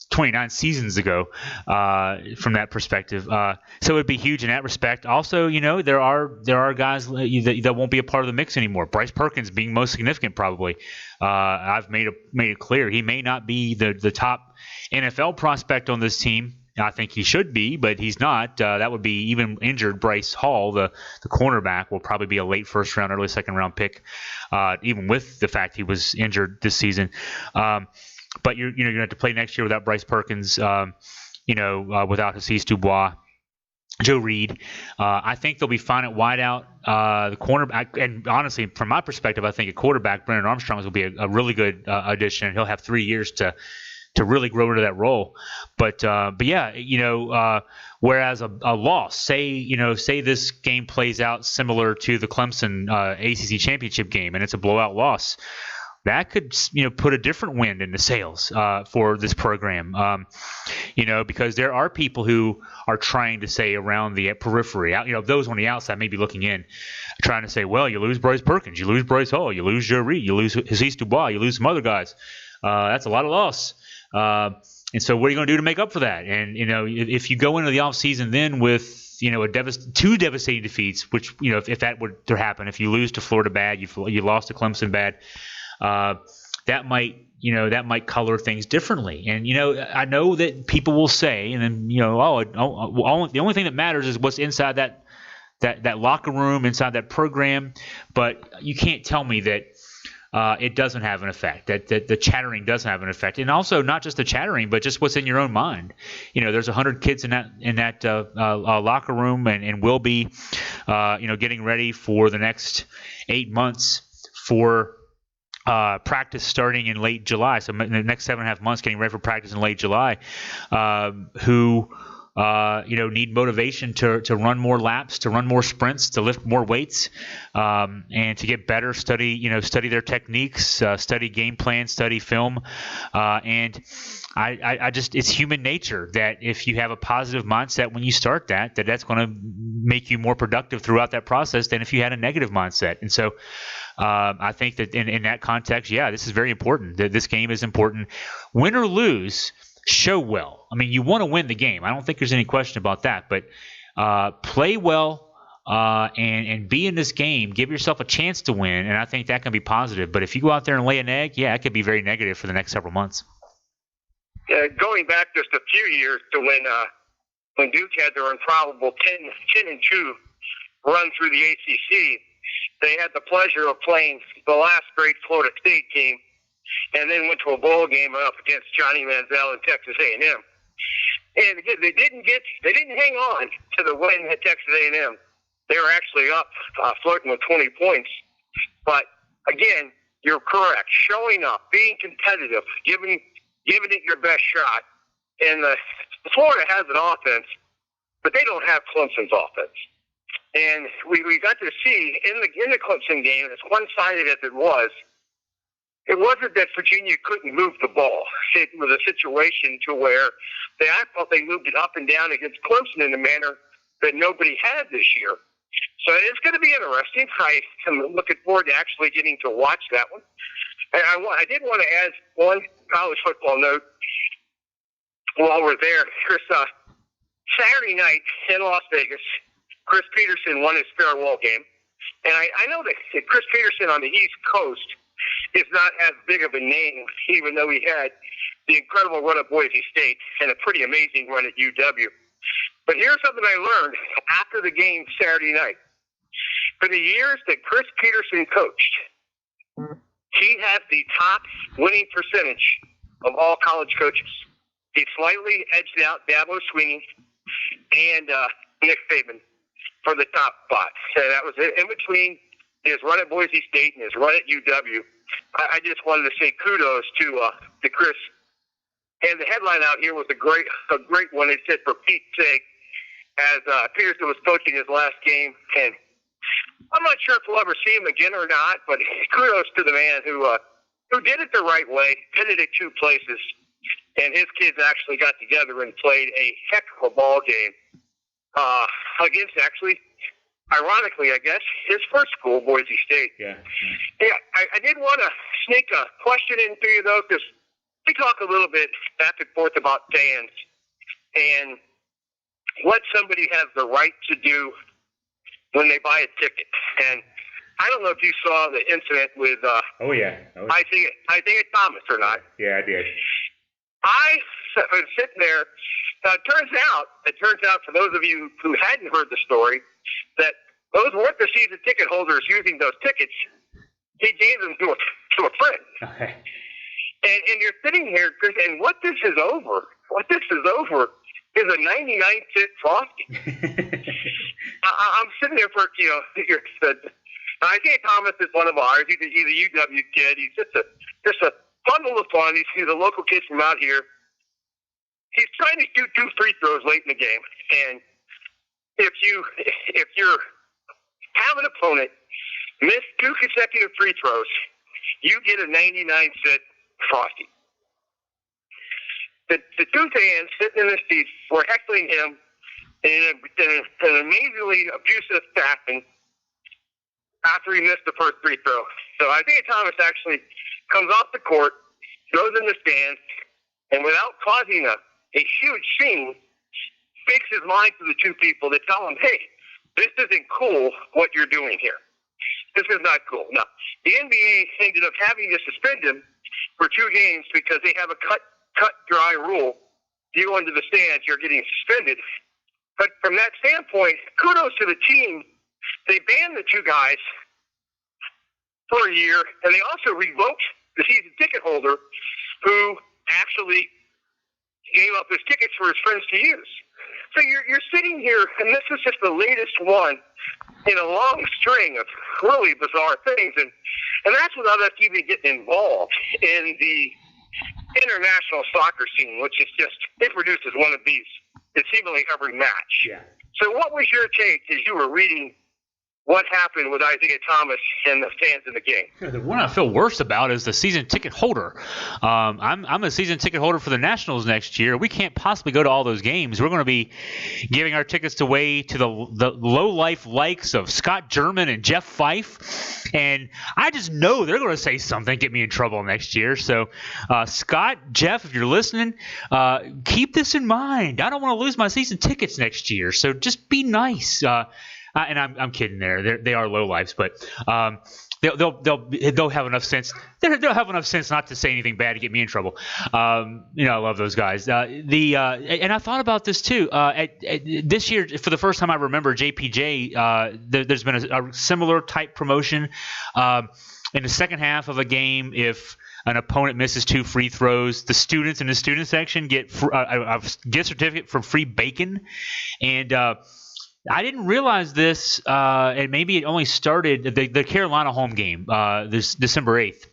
29 seasons ago, from that perspective. So it would be huge in that respect. Also, there are guys that won't be a part of the mix anymore. Bryce Perkins being most significant, probably. I've made it clear he may not be the top NFL prospect on this team. I think he should be, but he's not. That would be even injured Bryce Hall, the cornerback, will probably be a late first round, early second round pick, even with the fact he was injured this season. But you're going to have to play next year without Bryce Perkins, without Hasise Dubois, Joe Reed. I think they'll be fine at wideout. The cornerback, and honestly, from my perspective, I think a quarterback, Brennan Armstrong, will be a really good addition. He'll have 3 years to really grow into that role. But yeah, whereas a loss, say this game plays out similar to the Clemson ACC championship game, and it's a blowout loss. That could, put a different wind in the sails for this program, because there are people who are trying to say around the periphery, those on the outside may be looking in, trying to say, well, you lose Bryce Perkins, you lose Bryce Hall, you lose Joe Reed, you lose Hasise Dubois, you lose some other guys. That's a lot of loss. And so what are you going to do to make up for that? And, if you go into the offseason then with, two devastating defeats, which, if that were to happen, if you lose to Florida bad, you lost to Clemson bad, that might color things differently. And, I know that people will say, and then, the only thing that matters is what's inside that locker room, inside that program. But you can't tell me that it doesn't have an effect. That the chattering doesn't have an effect, and also not just the chattering, but just what's in your own mind. There's 100 kids in that locker room, and will be, getting ready for the next 8 months for practice starting in late July. So in the next 7.5 months, getting ready for practice in late July, who need motivation to run more laps, to run more sprints, to lift more weights, and to get better, study their techniques, study game plan, study film. And I just, it's human nature that if you have a positive mindset when you start that's going to make you more productive throughout that process than if you had a negative mindset. And so I think that in that context, this is very important. This game is important. Win or lose, show well. I mean, you want to win the game. I don't think there's any question about that. But play well and be in this game. Give yourself a chance to win, and I think that can be positive. But if you go out there and lay an egg, it could be very negative for the next several months. Going back just a few years to when Duke had their improbable 10-2 run through the ACC, they had the pleasure of playing the last great Florida State team, and then went to a bowl game up against Johnny Manziel and Texas A&M. And again, they didn't hang on to the win at Texas A&M. They were actually up, flirting with 20 points. But again, you're correct. Showing up, being competitive, giving it your best shot. And Florida has an offense, but they don't have Clemson's offense. And we got to see in the Clemson game, as one-sided as it wasn't that Virginia couldn't move the ball. It was a situation to where I thought they moved it up and down against Clemson in a manner that nobody had this year. So it's going to be interesting. I'm looking forward to actually getting to watch that one. And I did want to add one college football note while we're there. Chris, Saturday night in Las Vegas, Chris Peterson won his farewell game. And I know that Chris Peterson on the East Coast is not as big of a name, even though he had the incredible run at Boise State and a pretty amazing run at UW. But here's something I learned after the game Saturday night. For the years that Chris Peterson coached, he has the top winning percentage of all college coaches. He slightly edged out Dabo Swinney and Nick Saban for the top spot. So that was in between his run at Boise State and his run at UW. I just wanted to say kudos to Chris. And the headline out here was a great one. It said, for Pete's sake, as Peterson was coaching his last game. And I'm not sure if we'll ever see him again or not, but kudos to the man who did it the right way, did it at two places. And his kids actually got together and played a heck of a ball game against, actually, ironically, I guess, his first school, Boise State. Yeah, I did want to sneak a question in for you, though, because we talk a little bit back and forth about fans and what somebody has the right to do when they buy a ticket. And I don't know if you saw the incident with Isaiah Thomas or not. Yeah, I did. I was sitting there. It turns out, for those of you who hadn't heard the story, that those weren't the season ticket holders using those tickets. He gave them to a friend. Okay. And you're sitting here, and what this is over is a 99-cent Frosty. I'm sitting there for, Isaiah Thomas is one of ours. He's a UW kid. He's just a bundle of fun. He's a local kid from out here. He's trying to shoot 2 free throws late in the game. And if you have an opponent miss 2 consecutive free throws, you get a 99-cent Frosty. The 2 fans sitting in the seats were heckling him in an amazingly abusive fashion after he missed the first free throw. So Isaiah Thomas actually comes off the court, goes in the stands, and without causing a huge scene, speaks his mind to the 2 people that tell him, hey, this isn't cool what you're doing here. This is not cool. Now, the NBA ended up having to suspend him for 2 games because they have a cut dry rule. If you go into the stands, you're getting suspended. But from that standpoint, kudos to the team. They banned the 2 guys for a year, and they also revoked the season ticket holder who actually gave up his tickets for his friends to use. So you're sitting here, and this is just the latest one in a long string of really bizarre things, and that's without us even getting involved in the international soccer scene, which is just, it produces one of these in seemingly every match. Yeah. So what was your take as you were reading what happened with Isaiah Thomas and the fans in the game? The one I feel worse about is the season ticket holder. I'm a season ticket holder for the Nationals next year. We can't possibly go to all those games. We're going to be giving our tickets away to the low-life likes of Scott German and Jeff Fife. And I just know they're going to say something, get me in trouble next year. So, Scott, Jeff, if you're listening, keep this in mind. I don't want to lose my season tickets next year. So just be nice. And I'm kidding there. They are low lives, but they'll have enough sense. They'll have enough sense not to say anything bad to get me in trouble. I love those guys. And I thought about this too. This year, for the first time I remember, JPJ. There's been a similar type promotion in the second half of a game. If an opponent misses 2 free throws, the students in the student section get a gift certificate for free bacon, and I didn't realize this, and maybe it only started the Carolina home game, this December 8th,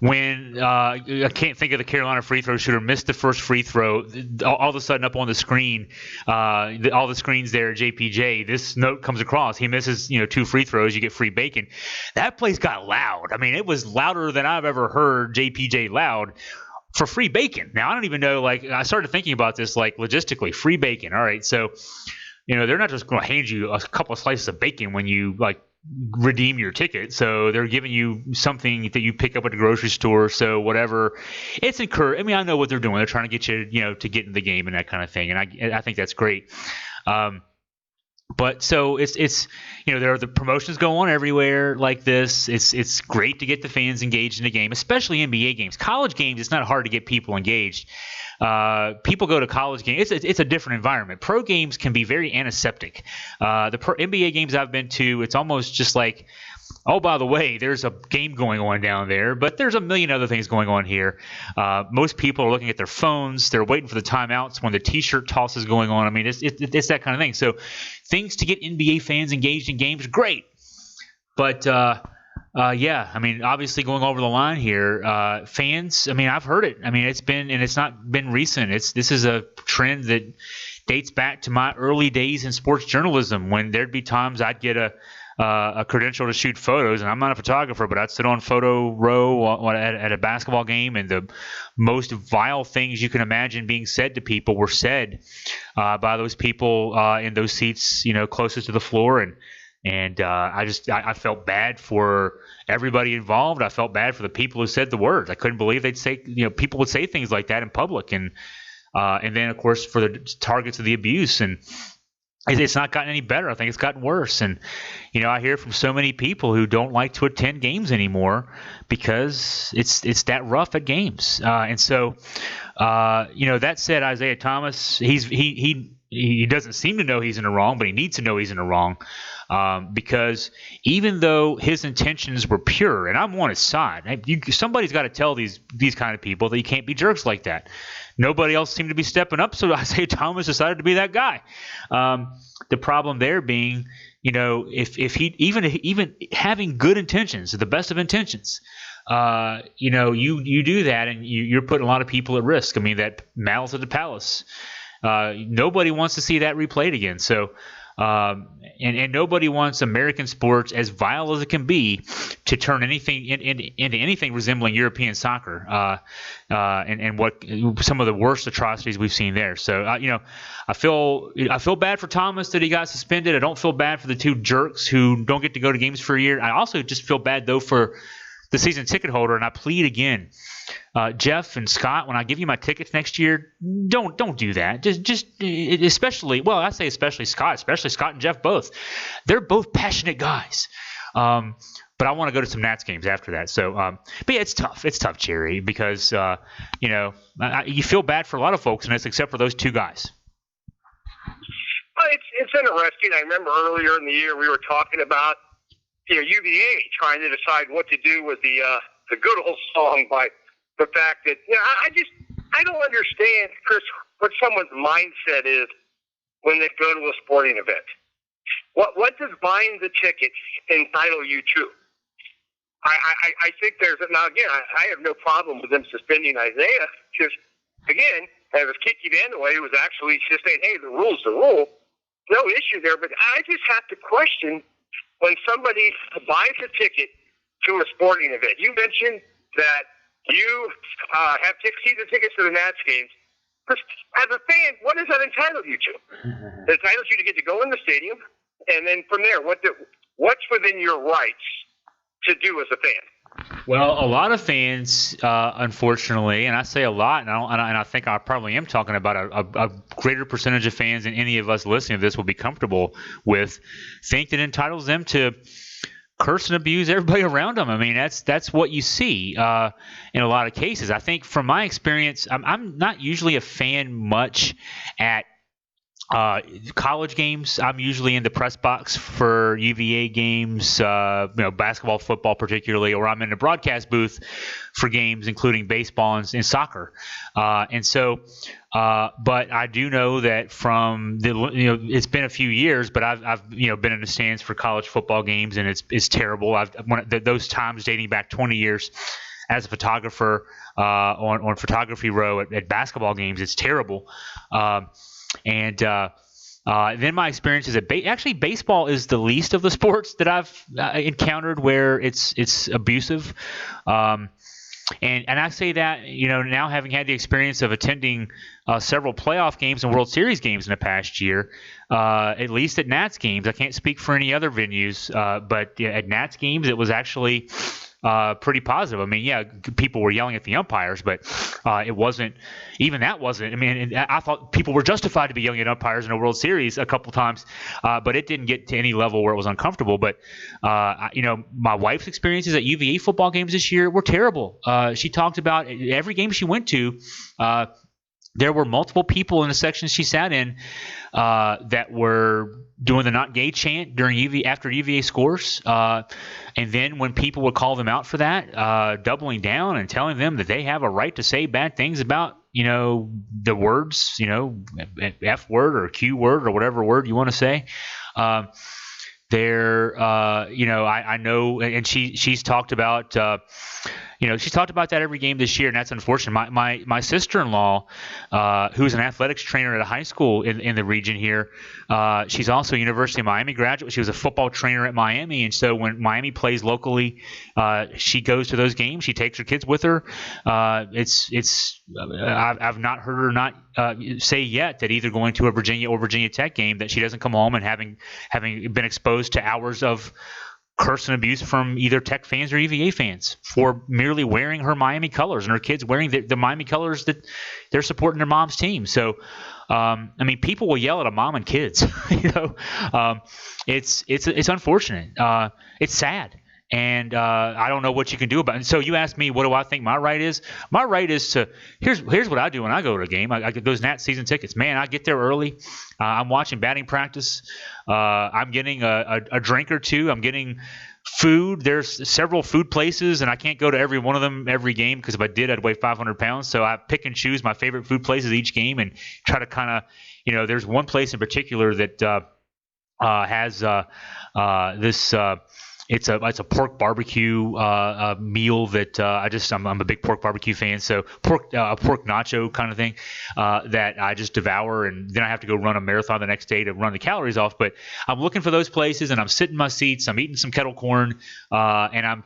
when I can't think of the Carolina free throw shooter missed the first free throw. All of a sudden, up on the screen, all the screens there, JPJ, this note comes across. He misses, 2 free throws, you get free bacon. That place got loud. I mean, it was louder than I've ever heard JPJ loud. For free bacon. Now, I don't even know, I started thinking about this, logistically, free bacon. All right, so they're not just going to hand you a couple of slices of bacon when you redeem your ticket. So they're giving you something that you pick up at the grocery store. So whatever, it's encouraged. I mean, I know what they're doing. They're trying to get you, to get in the game and that kind of thing. And I think that's great. But so it's there are the promotions go on everywhere like this. It's great to get the fans engaged in the game, especially NBA games. College games, it's not hard to get people engaged. People go to college games. It's a different environment. Pro games can be very antiseptic. The NBA games I've been to, it's almost just like, oh, by the way, there's a game going on down there, but there's a million other things going on here. Most people are looking at their phones. They're waiting for the timeouts when the T-shirt toss is going on. I mean, it's that kind of thing. So things to get NBA fans engaged in games, great. But yeah, I mean, obviously going over the line here, fans, I mean, I've heard it. I mean, it's not been recent. This is a trend that dates back to my early days in sports journalism, when there'd be times I'd get a credential to shoot photos, and I'm not a photographer, but I'd sit on photo row at a basketball game, and the most vile things you can imagine being said to people were said by those people in those seats, closest to the floor, and I felt bad for everybody involved. I felt bad for the people who said the words. I couldn't believe they'd say, people would say things like that in public, and then of course for the targets of the abuse, and it's not gotten any better. I think it's gotten worse. And, I hear from so many people who don't like to attend games anymore because it's that rough at games. And so, that said, Isaiah Thomas, he doesn't seem to know he's in the wrong, but he needs to know he's in the wrong. Because even though his intentions were pure, and I'm on his side, somebody's got to tell these kind of people that you can't be jerks like that. Nobody else seemed to be stepping up, so Isaiah Thomas decided to be that guy. The problem there being, if he even having good intentions, the best of intentions, you do that, and you're putting a lot of people at risk. I mean, that malice at the palace. Nobody wants to see that replayed again. So. And nobody wants American sports, as vile as it can be, to turn anything into anything resembling European soccer, and what some of the worst atrocities we've seen there. So I feel bad for Thomas that he got suspended. I don't feel bad for the 2 jerks who don't get to go to games for a year. I also just feel bad though for the season ticket holder, and I plead again. Jeff and Scott, when I give you my tickets next year, don't do that. Just especially Scott and Jeff both. They're both passionate guys. But I want to go to some Nats games after that. So, but yeah, it's tough. It's tough, Jerry, because you feel bad for a lot of folks in this, except for those 2 guys. Well, it's interesting. I remember earlier in the year we were talking about UVA trying to decide what to do with the good old song by the fact that I don't understand, Chris, what someone's mindset is when they go to a sporting event. What does buying the tickets entitle you to? I think there's now again. I have no problem with them suspending Isaiah. Just again, as Kiki Vandeweghe, who was actually just saying, "Hey, the rule's the rule." No issue there, but I just have to question when somebody buys a ticket to a sporting event. You mentioned that you have season tickets to the Nats games. As a fan, what does that entitle you to? It entitles you to get to go in the stadium, and then from there, what's within your rights to do as a fan? Well, a lot of fans, unfortunately, and I say a lot, and I think I probably am talking about a greater percentage of fans than any of us listening to this will be comfortable with, think that entitles them to curse and abuse everybody around them. I mean, that's what you see in a lot of cases. I think from my experience, I'm not usually a fan much at college games. I'm usually in the press box for UVA games, basketball, football particularly, or I'm in the broadcast booth for games, including baseball and soccer. But I do know that from it's been a few years, but I've been in the stands for college football games, and it's terrible. Those times dating back 20 years as a photographer on Photography Row at basketball games, it's terrible. And then my experience is that actually baseball is the least of the sports that I've encountered where it's abusive. And I say that, now having had the experience of attending several playoff games and World Series games in the past year, at least at Nats games. I can't speak for any other venues, but at Nats games it was actually pretty positive. I mean, people were yelling at the umpires, but it wasn't – even that wasn't – I mean, I thought people were justified to be yelling at umpires in a World Series a couple times, but it didn't get to any level where it was uncomfortable. But, my wife's experiences at UVA football games this year were terrible. She talked about every game she went to there were multiple people in the section she sat in that were doing the not gay chant after UVA scores. And then when people would call them out for that, doubling down and telling them that they have a right to say bad things about, the words, F word or Q word or whatever word you want to say. I know, and she's talked about, she's talked about that every game this year, and that's unfortunate. My sister-in-law, who's an athletics trainer at a high school in the region here, she's also a University of Miami graduate. She was a football trainer at Miami, and so when Miami plays locally, she goes to those games. She takes her kids with her. I've not heard her not say yet that either going to a Virginia or Virginia Tech game that she doesn't come home and having been exposed to hours of curse and abuse from either Tech fans or UVA fans for merely wearing her Miami colors and her kids wearing the Miami colors that they're supporting their mom's team. So, people will yell at a mom and kids. It's unfortunate. It's sad. And I don't know what you can do about it. And so you asked me, what do I think my right is? My right is to here's what I do when I go to a game. I get those Nats season tickets. Man, I get there early. I'm watching batting practice. I'm getting a drink or two. I'm getting food. There's several food places, and I can't go to every one of them every game because if I did, I'd weigh 500 pounds. So I pick and choose my favorite food places each game and try to kind of, there's one place in particular that has this. It's a pork barbecue meal that I'm a big pork barbecue fan. So pork nacho kind of thing that I just devour, and then I have to go run a marathon the next day to run the calories off. But I'm looking for those places, and I'm sitting in my seats. I'm eating some kettle corn, and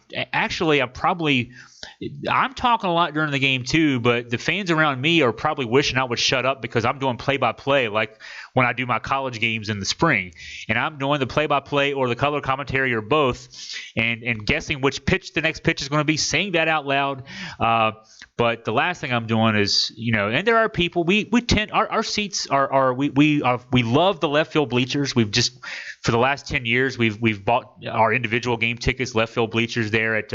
I'm talking a lot during the game too. But the fans around me are probably wishing I would shut up because I'm doing play-by-play like when I do my college games in the spring, and I'm doing the play-by-play or the color commentary or both. And guessing which pitch the next pitch is going to be, saying that out loud. But the last thing I'm doing is, and there are people we tend our seats we love the left field bleachers. We've just for the last 10 years we've bought our individual game tickets, left field bleachers there at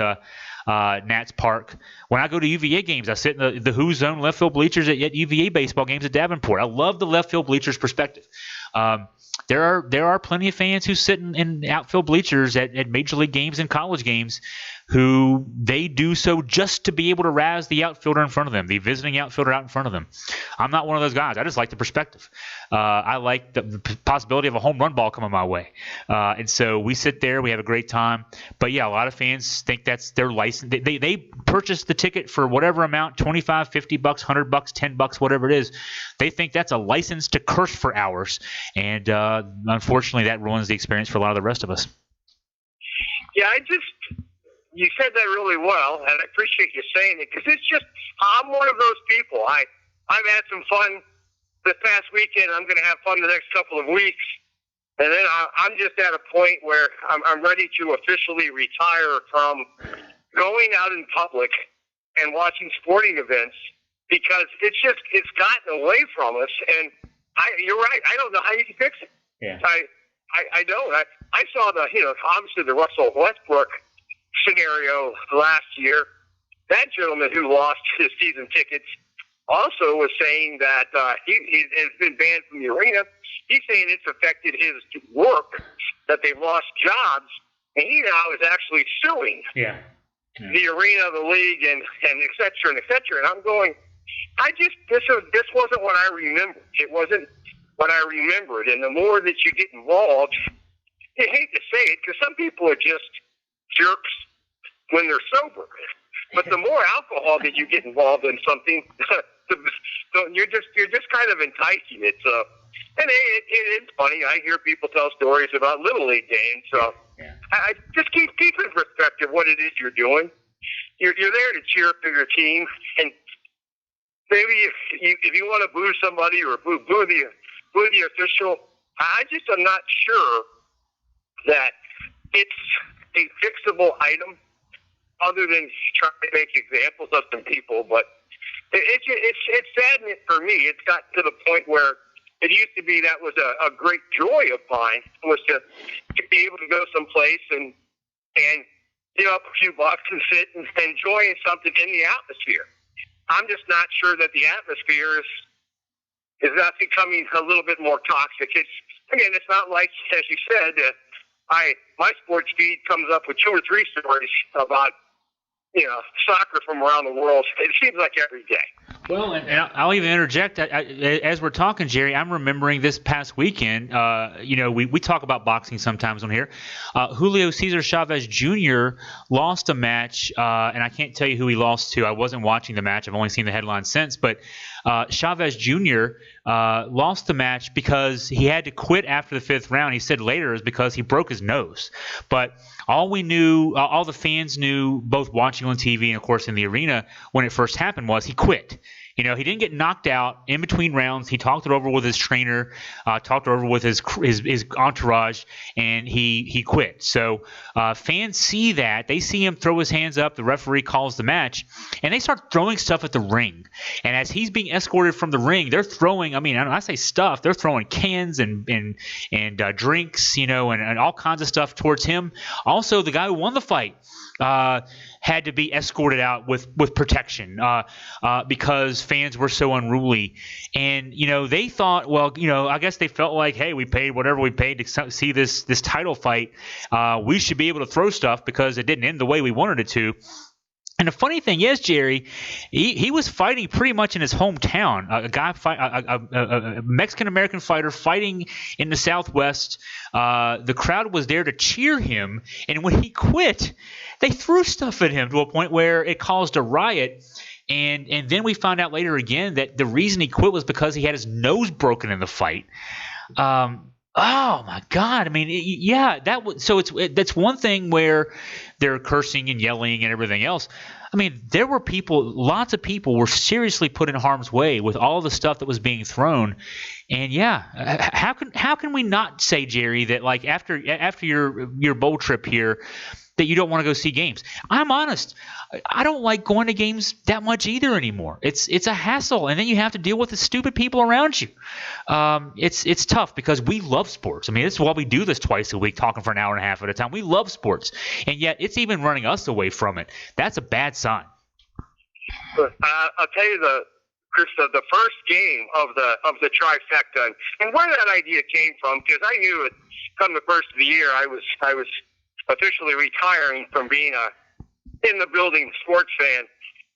Nats Park. When I go to UVA games, I sit in the Who Zone left field bleachers at UVA baseball games at Davenport. I love the left field bleachers perspective. There are plenty of fans who sit in outfield bleachers at major league games and college games who they do so just to be able to razz the outfielder in front of them, the visiting outfielder out in front of them. I'm not one of those guys. I just like the perspective. I like the possibility of a home run ball coming my way. And so we sit there, we have a great time. But yeah, a lot of fans think that's their license. They purchase the ticket for whatever amount, $25, $50, $100, $10, whatever it is. They think that's a license to curse for hours. And unfortunately, that ruins the experience for a lot of the rest of us. Yeah, you said that really well, and I appreciate you saying it, because it's just, I'm one of those people. I've had some fun this past weekend. I'm going to have fun the next couple of weeks, and then I'm just at a point where I'm ready to officially retire from going out in public and watching sporting events, because it's gotten away from us, and you're right. I don't know how you can fix it. Yeah. I don't. I saw obviously the Russell Westbrook scenario last year. That gentleman who lost his season tickets also was saying that he has been banned from the arena. He's saying it's affected his work, that they've lost jobs, and he now is actually suing the arena, the league, and et cetera, and et cetera. And I'm going, this wasn't what I remembered. It wasn't what I remembered. And the more that you get involved, I hate to say it, because some people are just jerks when they're sober. But the more alcohol that you get involved in something, you're just kind of enticing it. So, and it's funny. I hear people tell stories about Little League games. So I just keep in perspective what it is you're doing. You're there to cheer for your team, and maybe if you want to boo somebody or boo the official, I'm not sure that it's a fixable item, other than trying to make examples of some people. But it's saddening for me. It's got to the point where it used to be that was a great joy of mine, was to be able to go someplace and give up a few bucks and sit and enjoy something in the atmosphere. I'm just not sure that the atmosphere is not becoming a little bit more toxic. It's not like, as you said, my sports feed comes up with 2 or 3 stories about soccer from around the world. It seems like every day. Well, and I'll even interject. As we're talking, Jerry, I'm remembering this past weekend. We talk about boxing sometimes on here. Julio Cesar Chavez Jr. lost a match, and I can't tell you who he lost to. I wasn't watching the match. I've only seen the headlines since. But Chavez Jr. Lost the match because he had to quit after the 5th round. He said later is because he broke his nose. But all the fans knew, both watching on TV and, of course, in the arena when it first happened, was he quit. He didn't get knocked out in between rounds. He talked it over with his trainer, talked it over with his entourage, and he quit. So fans see that. They see him throw his hands up. The referee calls the match, and they start throwing stuff at the ring. And as he's being escorted from the ring, they're throwing, I say stuff, they're throwing cans and drinks, and all kinds of stuff towards him. Also, the guy who won the fight had to be escorted out with protection because fans were so unruly. And, they thought, I guess they felt like, hey, we paid whatever we paid to see this title fight. We should be able to throw stuff because it didn't end the way we wanted it to. And the funny thing is, Jerry, he was fighting pretty much in his hometown. A Mexican-American fighter fighting in the Southwest. The crowd was there to cheer him. And when he quit, they threw stuff at him to a point where it caused a riot. And then we found out later again that the reason he quit was because he had his nose broken in the fight. Oh my God! That's one thing where they're cursing and yelling and everything else. There were lots of people were seriously put in harm's way with all the stuff that was being thrown. And how can we not say, Jerry, that like after your bowl trip here, that you don't want to go see games. I'm honest. I don't like going to games that much either anymore. It's a hassle, and then you have to deal with the stupid people around you. It's tough because we love sports. I mean, that's why we do this twice a week, talking for an hour and a half at a time. We love sports, and yet it's even running us away from it. That's a bad sign. I'll tell you Chris, the first game of the trifecta, and where that idea came from, because I knew it come the first of the year, I was officially retiring from being a in the building sports fan.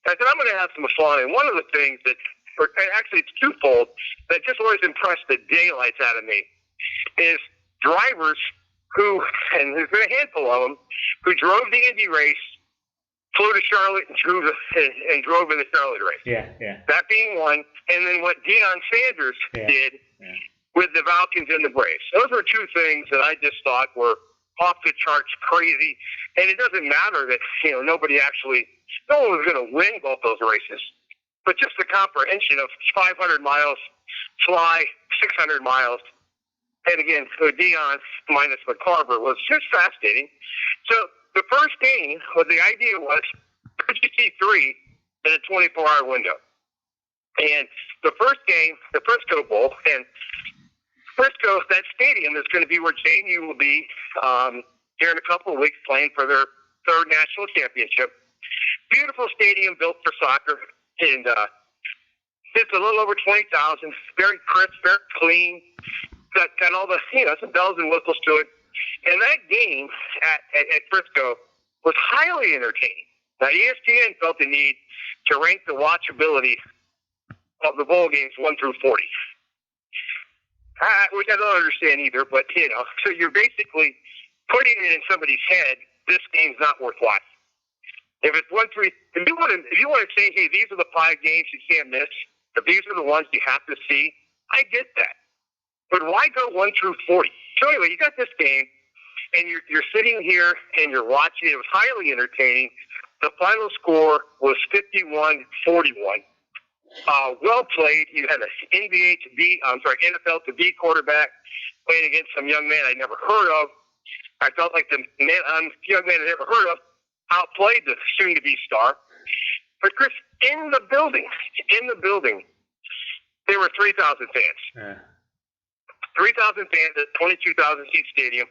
I said, I'm going to have some fun. And one of the things that, or actually it's twofold, that just always impressed the daylights out of me is drivers who, and there's been a handful of them, who drove the Indy race, flew to Charlotte and drove in the Charlotte race. Yeah. That being one. And then what Deion Sanders did with the Falcons and the Braves. Those were two things that I just thought were off the charts crazy. And it doesn't matter that, no one was going to win both those races. But just the comprehension of 500 miles, fly 600 miles, and again, Deion minus McCarver was just fascinating. So the first game, the idea was, could you see three in a 24-hour window? And the first game, the Frisco Bowl, and Frisco, that stadium is going to be where JMU will be here in a couple of weeks playing for their third national championship. Beautiful stadium built for soccer, and it's a little over 20,000. Very crisp, very clean. Got all the some bells and whistles to it. And that game at Frisco was highly entertaining. Now ESPN felt the need to rank the watchability of the bowl games 1 through 40, which I don't understand either. But so you're basically putting it in somebody's head. This game's not worth watching. If it's 1 through, if you want to say, hey, these are the 5 games you can't miss, if these are the ones you have to see, I get that. But why go 1 through 40? So anyway, you got this game, and you're sitting here and you're watching. It was highly entertaining. The final score was 51-41. Well played. You had an NFL to be quarterback playing against some young man I'd never heard of. I felt like the young man I'd never heard of outplayed the soon-to-be star. But Chris, in the building, there were 3,000 fans. Yeah. 3,000 fans at 22,000-seat stadium.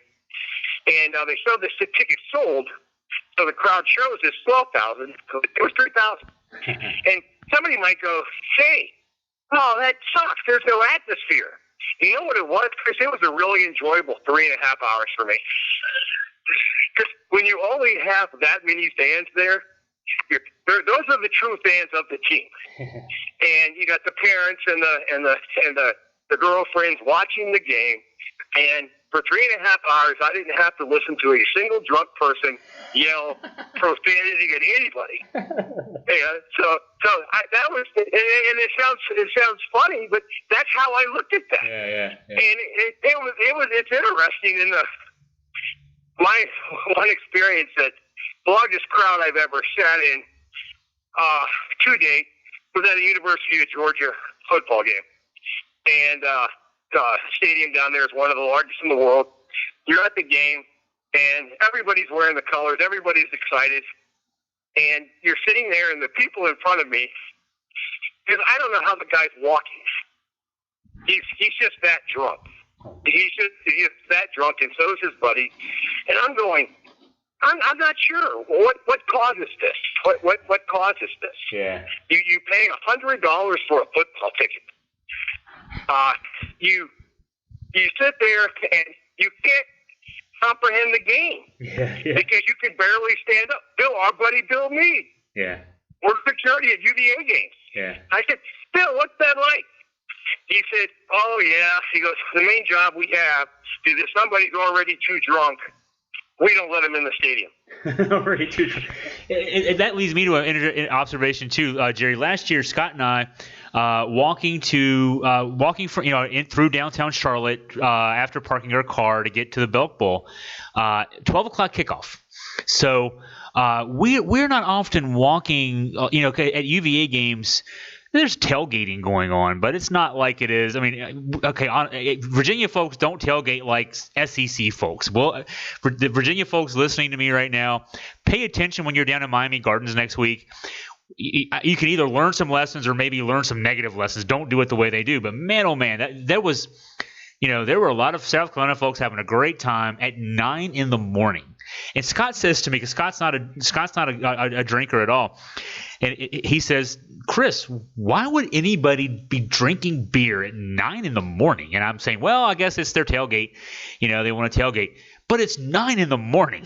And they showed the tickets sold, so the crowd shows is 12,000. So it was 3,000. And somebody might go, hey, oh, that sucks. There's no atmosphere. You know what it was, Chris? It was a really enjoyable 3.5 hours for me. Because when you only have that many fans there, those are the true fans of the team. And you got the parents and the girlfriends watching the game. And for 3.5 hours, I didn't have to listen to a single drunk person yell profanity at anybody. That was, and it sounds funny, but that's how I looked at that. Yeah. And it's interesting in my one experience that the largest crowd I've ever sat in to date was at a University of Georgia football game. And the stadium down there is one of the largest in the world. You're at the game, and everybody's wearing the colors. Everybody's excited. And you're sitting there, and the people in front of me, because I don't know how the guy's walking. He's just that drunk. He's just that drunk, and so is his buddy. And I'm going, I'm not sure. What causes this? What causes this? Yeah. You pay $100 for a football ticket. You sit there and you can't comprehend the game because you can barely stand up. Our buddy Bill Meade, worked security at UVA games. Yeah. I said, Bill, what's that like? He said, oh yeah. He goes, the main job we have is if somebody's already too drunk, we don't let him in the stadium. Already too drunk. And that leads me to an observation too, Jerry. Last year, Scott and I. Walking through downtown Charlotte after parking our car to get to the Belk Bowl, 12 o'clock kickoff. So we're not often walking. At UVA games, there's tailgating going on, but it's not like it is. I mean, okay, Virginia folks don't tailgate like SEC folks. Well, for the Virginia folks listening to me right now, pay attention when you're down in Miami Gardens next week. You can either learn some lessons or maybe learn some negative lessons. Don't do it the way they do. But man, oh man, that was, there were a lot of South Carolina folks having a great time at 9 a.m. And Scott says to me, because Scott's not a drinker at all, and he says, Chris, why would anybody be drinking beer at 9 a.m? And I'm saying, well, I guess it's their tailgate. They want to tailgate. But it's 9 a.m.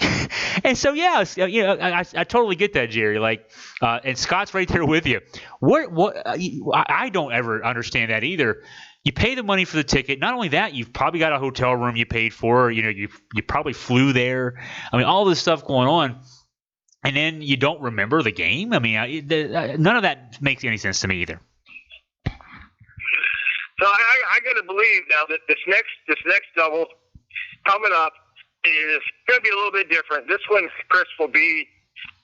And so, yeah, I totally get that, Jerry. And Scott's right there with you. I don't ever understand that either. You pay the money for the ticket. Not only that, you've probably got a hotel room you paid for. You probably flew there. I mean, all this stuff going on, and then you don't remember the game. I mean, none of that makes any sense to me either. So I got to believe now that this next double coming up is going to be a little bit different. This one, Chris, will be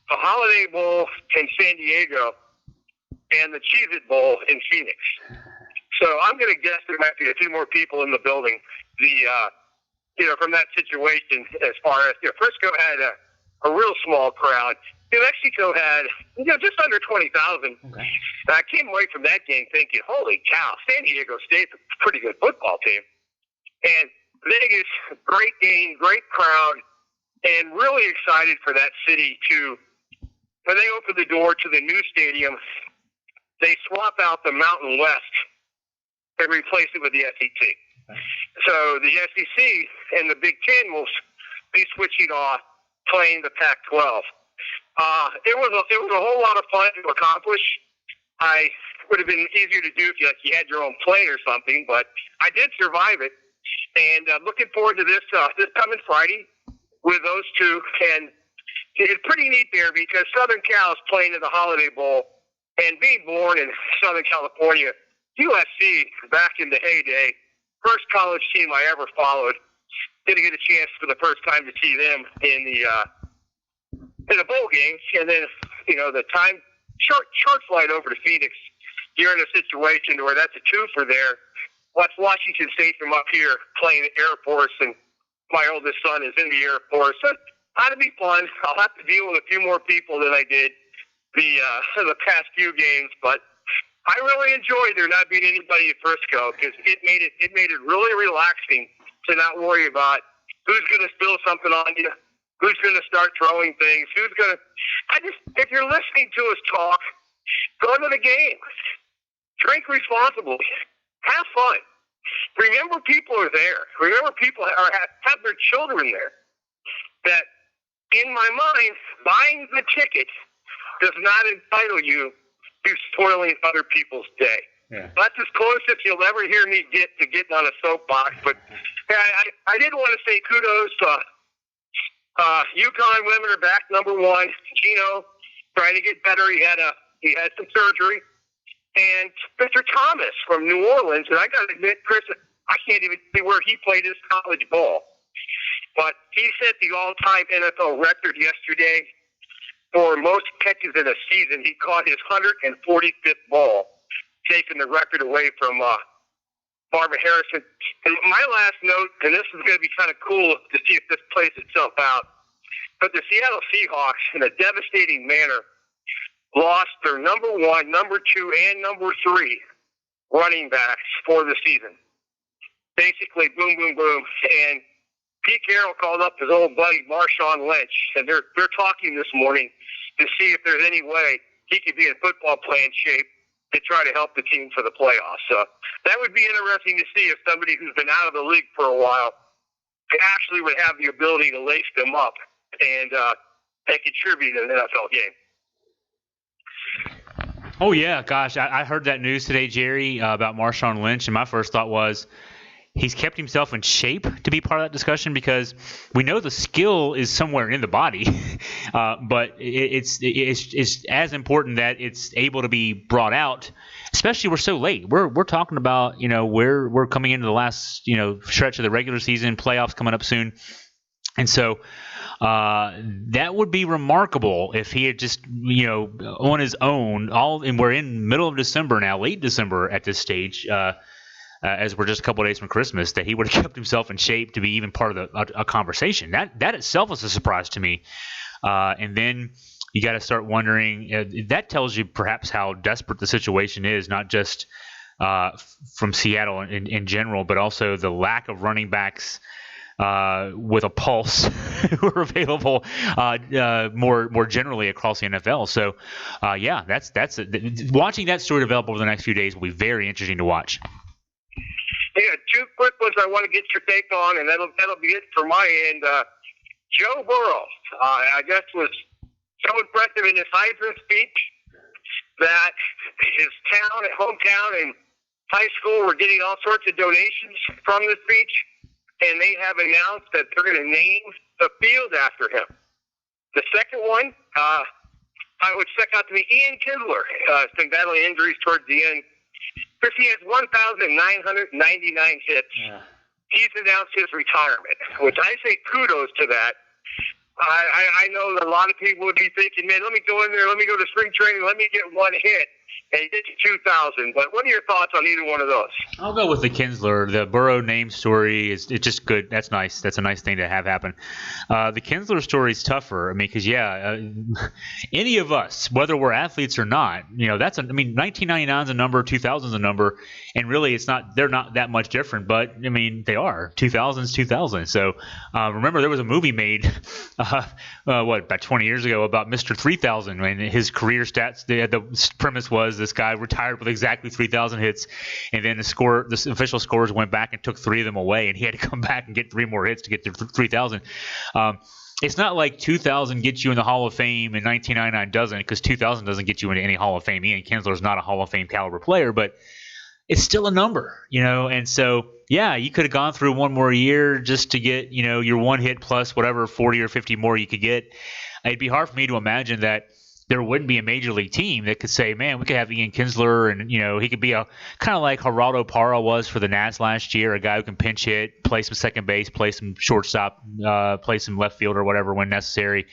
the Holiday Bowl in San Diego and the Cheez-It Bowl in Phoenix. So I'm going to guess there might be a few more people in the building. From that situation, as far as Frisco had a real small crowd. New Mexico had just under 20,000. Okay. I came away from that game thinking, holy cow, San Diego State's a pretty good football team. And Vegas, great game, great crowd, and really excited for that city to, when they open the door to the new stadium, they swap out the Mountain West and replace it with the SEC. So the SEC and the Big Ten will be switching off, playing the Pac-12. It was a whole lot of fun to accomplish. I would have been easier to do if you had your own plane or something, but I did survive it. And looking forward to this coming Friday with those two. And it's pretty neat there because Southern Cal is playing in the Holiday Bowl. And being born in Southern California, USC, back in the heyday, first college team I ever followed, didn't get a chance for the first time to see them in the bowl game. And then, the time, short flight over to Phoenix, you're in a situation where that's a twofer there. Watch Washington State from up here playing the Air Force, and my oldest son is in the Air Force. So that'll be fun. I'll have to deal with a few more people than I did the past few games, but I really enjoyed there not being anybody at Frisco because it made it really relaxing to not worry about who's going to spill something on you, who's going to start throwing things, if you're listening to us talk, go to the game, drink responsibly. Have fun. Remember people are there. Remember people have their children there. That, in my mind, buying the ticket does not entitle you to spoiling other people's day. Yeah. That's as close as you'll ever hear me get to getting on a soapbox. But I did want to say kudos to UConn women are back, number one. Gino trying to get better. He had some surgery. And Mr. Thomas from New Orleans, and I got to admit, Chris, I can't even see where he played his college ball. But he set the all-time NFL record yesterday for most catches in a season. He caught his 145th ball, taking the record away from Marvin Harrison. And my last note, and this is going to be kind of cool to see if this plays itself out, but the Seattle Seahawks, in a devastating manner, lost their number 1, number 2, and number 3 running backs for the season. Basically, boom, boom, boom. And Pete Carroll called up his old buddy Marshawn Lynch, and they're talking this morning to see if there's any way he could be in football playing shape to try to help the team for the playoffs. So that would be interesting to see if somebody who's been out of the league for a while actually would have the ability to lace them up and contribute in an NFL game. Oh, yeah. Gosh, I heard that news today, Jerry, about Marshawn Lynch, and my first thought was he's kept himself in shape to be part of that discussion because we know the skill is somewhere in the body, but it's as important that it's able to be brought out, especially we're so late. We're talking about, we're coming into the last, stretch of the regular season, playoffs coming up soon. And so That would be remarkable if he had just, on his own. And we're in middle of December now, late December at this stage, as we're just a couple of days from Christmas, that he would have kept himself in shape to be even part of a conversation. That itself is a surprise to me. And then you got to start wondering. That tells you perhaps how desperate the situation is, not just from Seattle in general, but also the lack of running backs with a pulse who are available more generally across the NFL. So, that's watching that story develop over the next few days will be very interesting to watch. Yeah, two quick ones I want to get your take on, and that'll be it for my end. Joe Burrow, I guess, was so impressive in his Heisman speech that his hometown and high school were getting all sorts of donations from the speech, and they have announced that they're going to name the field after him. The second one, I would stick out to me, Ian Kindler. Has been battling injuries towards the end. Chris, he has 1,999 hits. Yeah. He's announced his retirement, which I say kudos to that. I know that a lot of people would be thinking, man, let me go in there, let me go to spring training, let me get one hit, and he gets 2,000. But what are your thoughts on either one of those? I'll go with the Kinsler. The Burrow name story it's just good. That's nice. That's a nice thing to have happen. The Kinsler story is tougher. I mean, because any of us, whether we're athletes or not, 1999 is a number, 2000 is a number, and really they're not that much different. But I mean, they are. 2000 is 2000. So remember, there was a movie made about 20 years ago about Mr. 3000, and his career stats. The premise was this guy retired with exactly 3,000 hits, and then the official scores went back and took 3 of them away, and he had to come back and get 3 more hits to get to 3,000. It's not like 2,000 gets you in the Hall of Fame and 1999 doesn't, because 2,000 doesn't get you into any Hall of Fame. Ian Kinsler is not a Hall of Fame caliber player, but it's still a number, and so you could have gone through one more year just to get your one hit plus whatever 40 or 50 more you could get. It'd be hard for me to imagine that there wouldn't be a major league team that could say, man, we could have Ian Kinsler, and he could be a kind of like Geraldo Parra was for the Nats last year, a guy who can pinch hit, play some second base, play some shortstop, play some left field or whatever when necessary.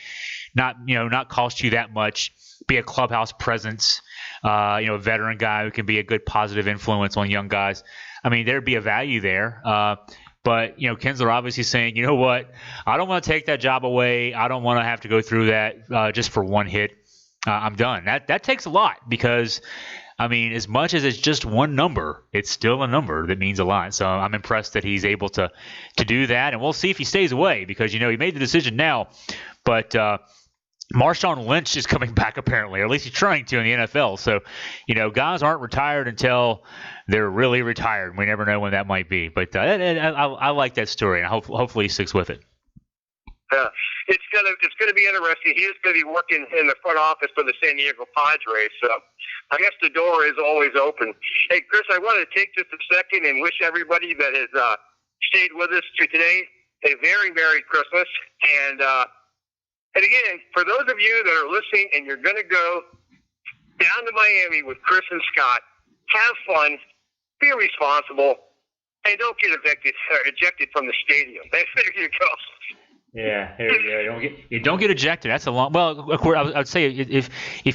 Not cost you that much. Be a clubhouse presence, a veteran guy who can be a good positive influence on young guys. I mean, there'd be a value there. But Kinsler obviously saying, you know what, I don't want to take that job away. I don't want to have to go through that just for one hit. I'm done. That takes a lot, because, I mean, as much as it's just one number, it's still a number that means a lot. So I'm impressed that he's able to do that, and we'll see if he stays away, because he made the decision now. But Marshawn Lynch is coming back apparently, or at least he's trying to in the NFL. So guys aren't retired until they're really retired. We never know when that might be. But I like that story, and hopefully he sticks with it. It's gonna be interesting. He is gonna be working in the front office for the San Diego Padres, so I guess the door is always open. Hey, Chris, I wanted to take just a second and wish everybody that has stayed with us to today a very Merry Christmas. And again, for those of you that are listening and you're gonna go down to Miami with Chris and Scott, have fun, be responsible, and don't get ejected from the stadium. There you go. Yeah, you don't get ejected. That's a long. Well, of course, I would say if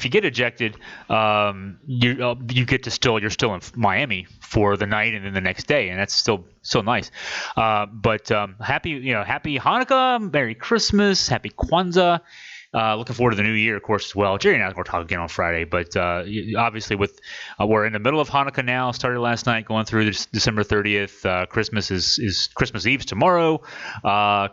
you get ejected, you get to you're still in Miami for the night and then the next day, and that's still nice. But happy Hanukkah, Merry Christmas, Happy Kwanzaa. Looking forward to the new year, of course, as well. Jerry and I are going to talk again on Friday, but obviously we're in the middle of Hanukkah now. Started last night, going through December 30th. Christmas is Christmas Eve's tomorrow.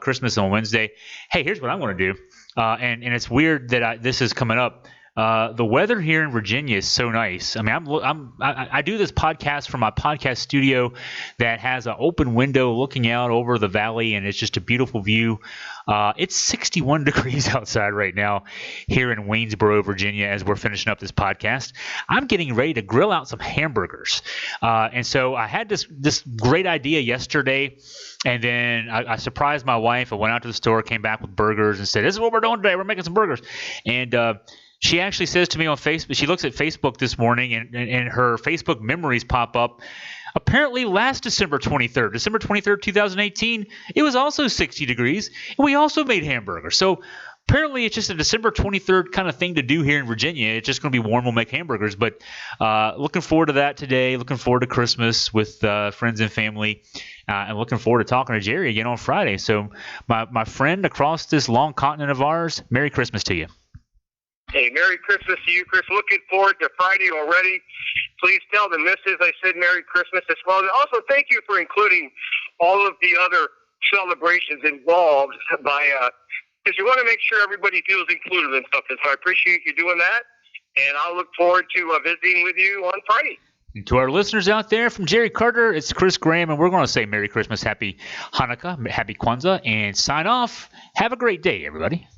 Christmas on Wednesday. Hey, here's what I'm going to do, and it's weird that this is coming up. The weather here in Virginia is so nice. I mean, I do this podcast from my podcast studio that has an open window looking out over the valley, and it's just a beautiful view. It's 61 degrees outside right now here in Waynesboro, Virginia, as we're finishing up this podcast. I'm getting ready to grill out some hamburgers. And so I had this great idea yesterday, and then I surprised my wife. I went out to the store, came back with burgers, and said, this is what we're doing today. We're making some burgers. And she actually says to me on Facebook, she looks at Facebook this morning, and her Facebook memories pop up Apparently, last December 23rd, 2018, it was also 60 degrees, and we also made hamburgers. So apparently, it's just a December 23rd kind of thing to do here in Virginia. It's just going to be warm. We'll make hamburgers. But looking forward to that today. Looking forward to Christmas with friends and family. And looking forward to talking to Jerry again on Friday. So my friend across this long continent of ours, Merry Christmas to you. Hey, Merry Christmas to you, Chris. Looking forward to Friday already. Please tell the missus I said Merry Christmas as well. And also, thank you for including all of the other celebrations involved because you want to make sure everybody feels included in something. So I appreciate you doing that, and I'll look forward to visiting with you on Friday. And to our listeners out there, from Jerry Carter, it's Chris Graham, and we're going to say Merry Christmas, Happy Hanukkah, Happy Kwanzaa, and sign off. Have a great day, everybody.